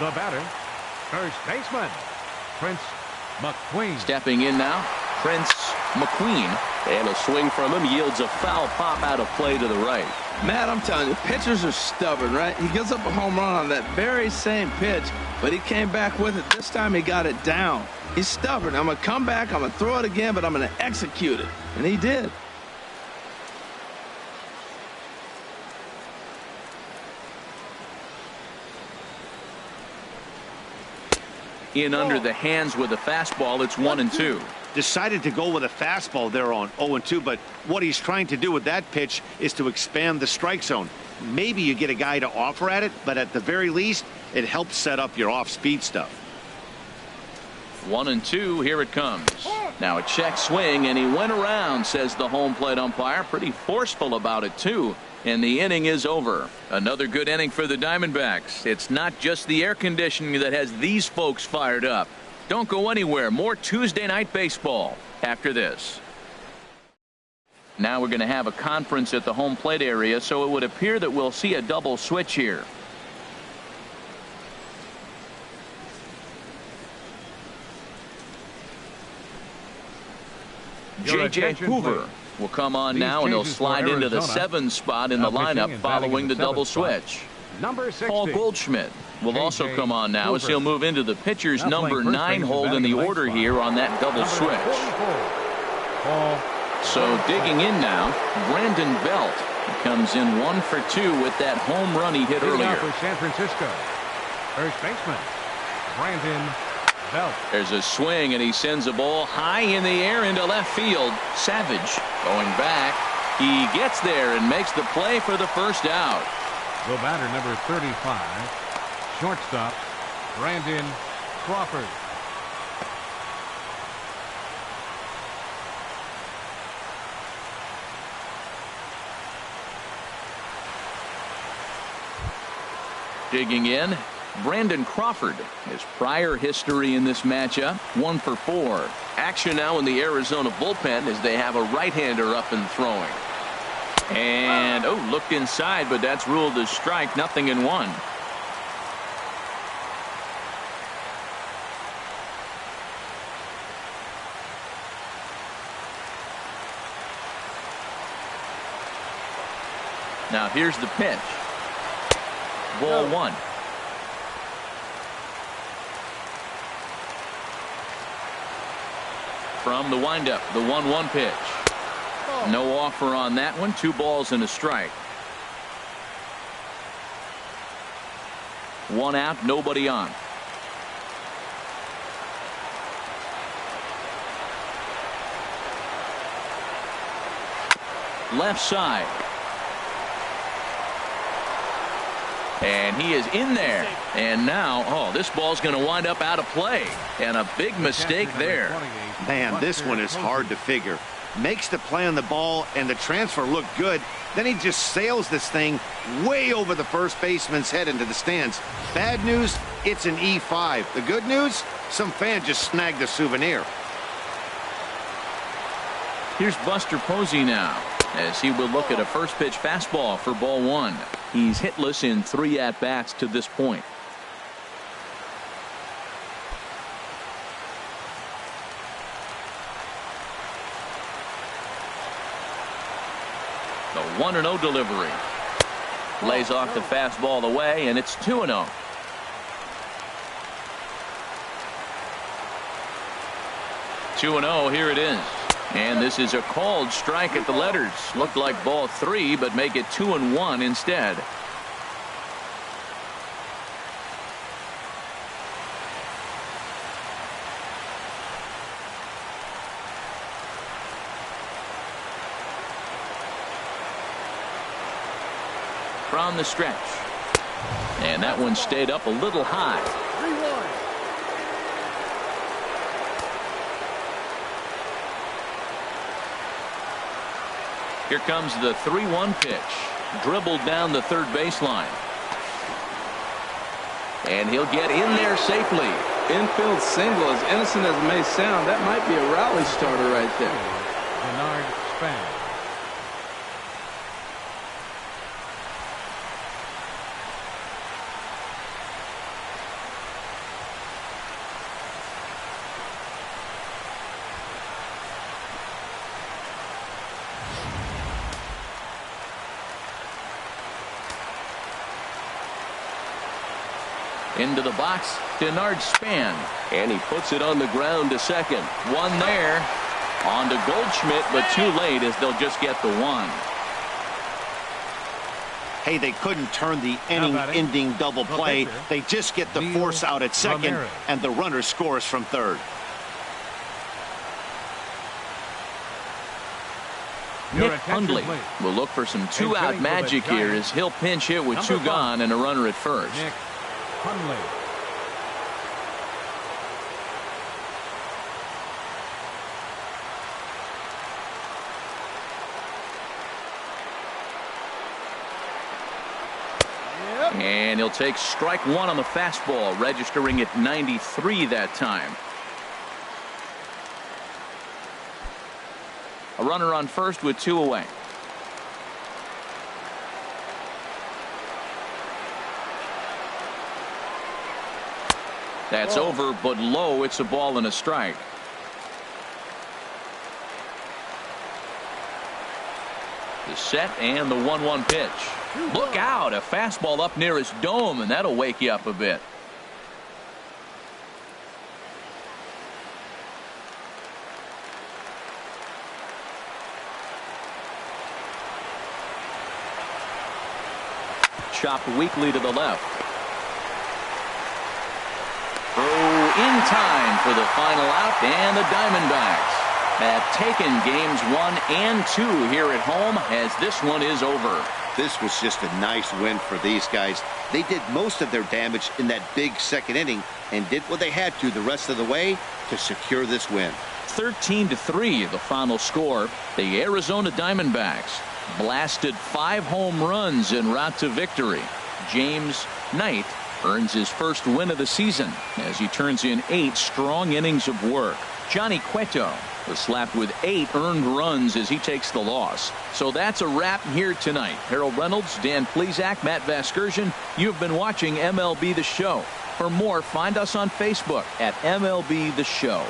The batter, first baseman, Prince McQueen. Stepping in now, Prince McQueen. And a swing from him yields a foul pop out of play to the right. Matt, I'm telling you, pitchers are stubborn, right? He gives up a home run on that very same pitch, but he came back with it. This time he got it down. He's stubborn. I'm going to come back, I'm going to throw it again, but I'm going to execute it. And he did. In under the hands with a fastball. It's 1-2. Decided to go with a fastball there on 0-2, but what he's trying to do with that pitch is to expand the strike zone. Maybe you get a guy to offer at it, but at the very least, it helps set up your off-speed stuff. 1-2. Here it comes. Now a check swing, and he went around, says the home plate umpire. Pretty forceful about it, too. And the inning is over. Another good inning for the Diamondbacks. It's not just the air conditioning that has these folks fired up. Don't go anywhere. More Tuesday night baseball after this. Now we're going to have a conference at the home plate area, so it would appear that we'll see a double switch here. J.J. Hoover will come on now, and he'll slide into the 7th spot in the lineup following the double switch. Paul Goldschmidt will also come on now as he'll move into the pitcher's number 9 hold in the order here on that double switch. Paul So digging in now, Brandon Belt. He comes in 1 for 2 with that home run he hit earlier. For San Francisco, first baseman Brandon Belt. There's a swing, and he sends a ball high in the air into left field. Savage going back. He gets there and makes the play for the first out. The batter, number 35, shortstop Brandon Crawford. Digging in, Brandon Crawford. His prior history in this matchup, 1 for 4. Action now in the Arizona bullpen as they have a right-hander up and throwing. And, looked inside, but that's ruled as strike, 0-1. Now here's the pitch. Ball 1. From the windup, the 1-1 pitch. No offer on that one. 2 balls and a strike. 1 out, nobody on. Left side. And he is in there. And now, this ball's going to wind up out of play. And a big mistake there. Man, this one is hard to figure. Makes the play on the ball, and the transfer looked good. Then he just sails this thing way over the first baseman's head into the stands. Bad news, it's an E5. The good news, some fan just snagged a souvenir. Here's Buster Posey now, as he will look at a first pitch fastball for ball 1. He's hitless in 3 at-bats to this point. The 1-0 delivery. Lays off the fastball away, and it's 2-0. Here it is. And this is a called strike at the letters. Looked like ball 3, but make it 2-1 instead. From the stretch. And that one stayed up a little high. 3-1. Here comes the 3-1 pitch. Dribbled down the third baseline. And he'll get in there safely. Infield single, as innocent as it may sound, that might be a rally starter right there. Bernard Span. Into the box, Bernard Span. And he puts it on the ground to second. 1 there. On to Goldschmidt, but too late as they'll just get the 1. Hey, they couldn't turn the inning-ending double play. They just get the force out at second, and the runner scores from third. Nick Hundley will look for some 2-out magic here as he'll pinch hit with 2 gone and a runner at first. Nick Hundley. And he'll take strike 1 on the fastball, registering at 93 that time. A runner on first with 2 away. That's over, but low. It's a ball and a strike. The set and the 1-1 pitch. Look out, a fastball up near his dome, and that'll wake you up a bit. chopped weakly to the left. Throw in time for the final out, and the Diamondbacks have taken games 1 and 2 here at home, as this one is over. This was just a nice win for these guys. They did most of their damage in that big second inning and did what they had to the rest of the way to secure this win. 13-3 the final score. The Arizona Diamondbacks blasted 5 home runs en route to victory. James Knight earns his first win of the season as he turns in 8 strong innings of work. Johnny Cueto was slapped with 8 earned runs as he takes the loss. So that's a wrap here tonight. Harold Reynolds, Dan Plesac, Matt Vasgersian. You've been watching MLB The Show. For more, find us on Facebook at MLB The Show.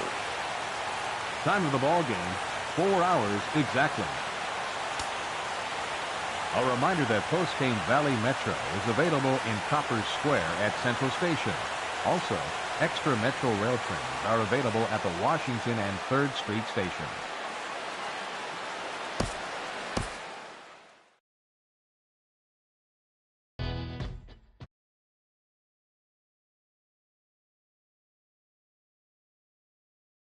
Time of the ball game, 4 hours exactly. A reminder that Postcane Valley Metro is available in Copper Square at Central Station. Also, extra Metro rail trains are available at the Washington and 3rd Street stations.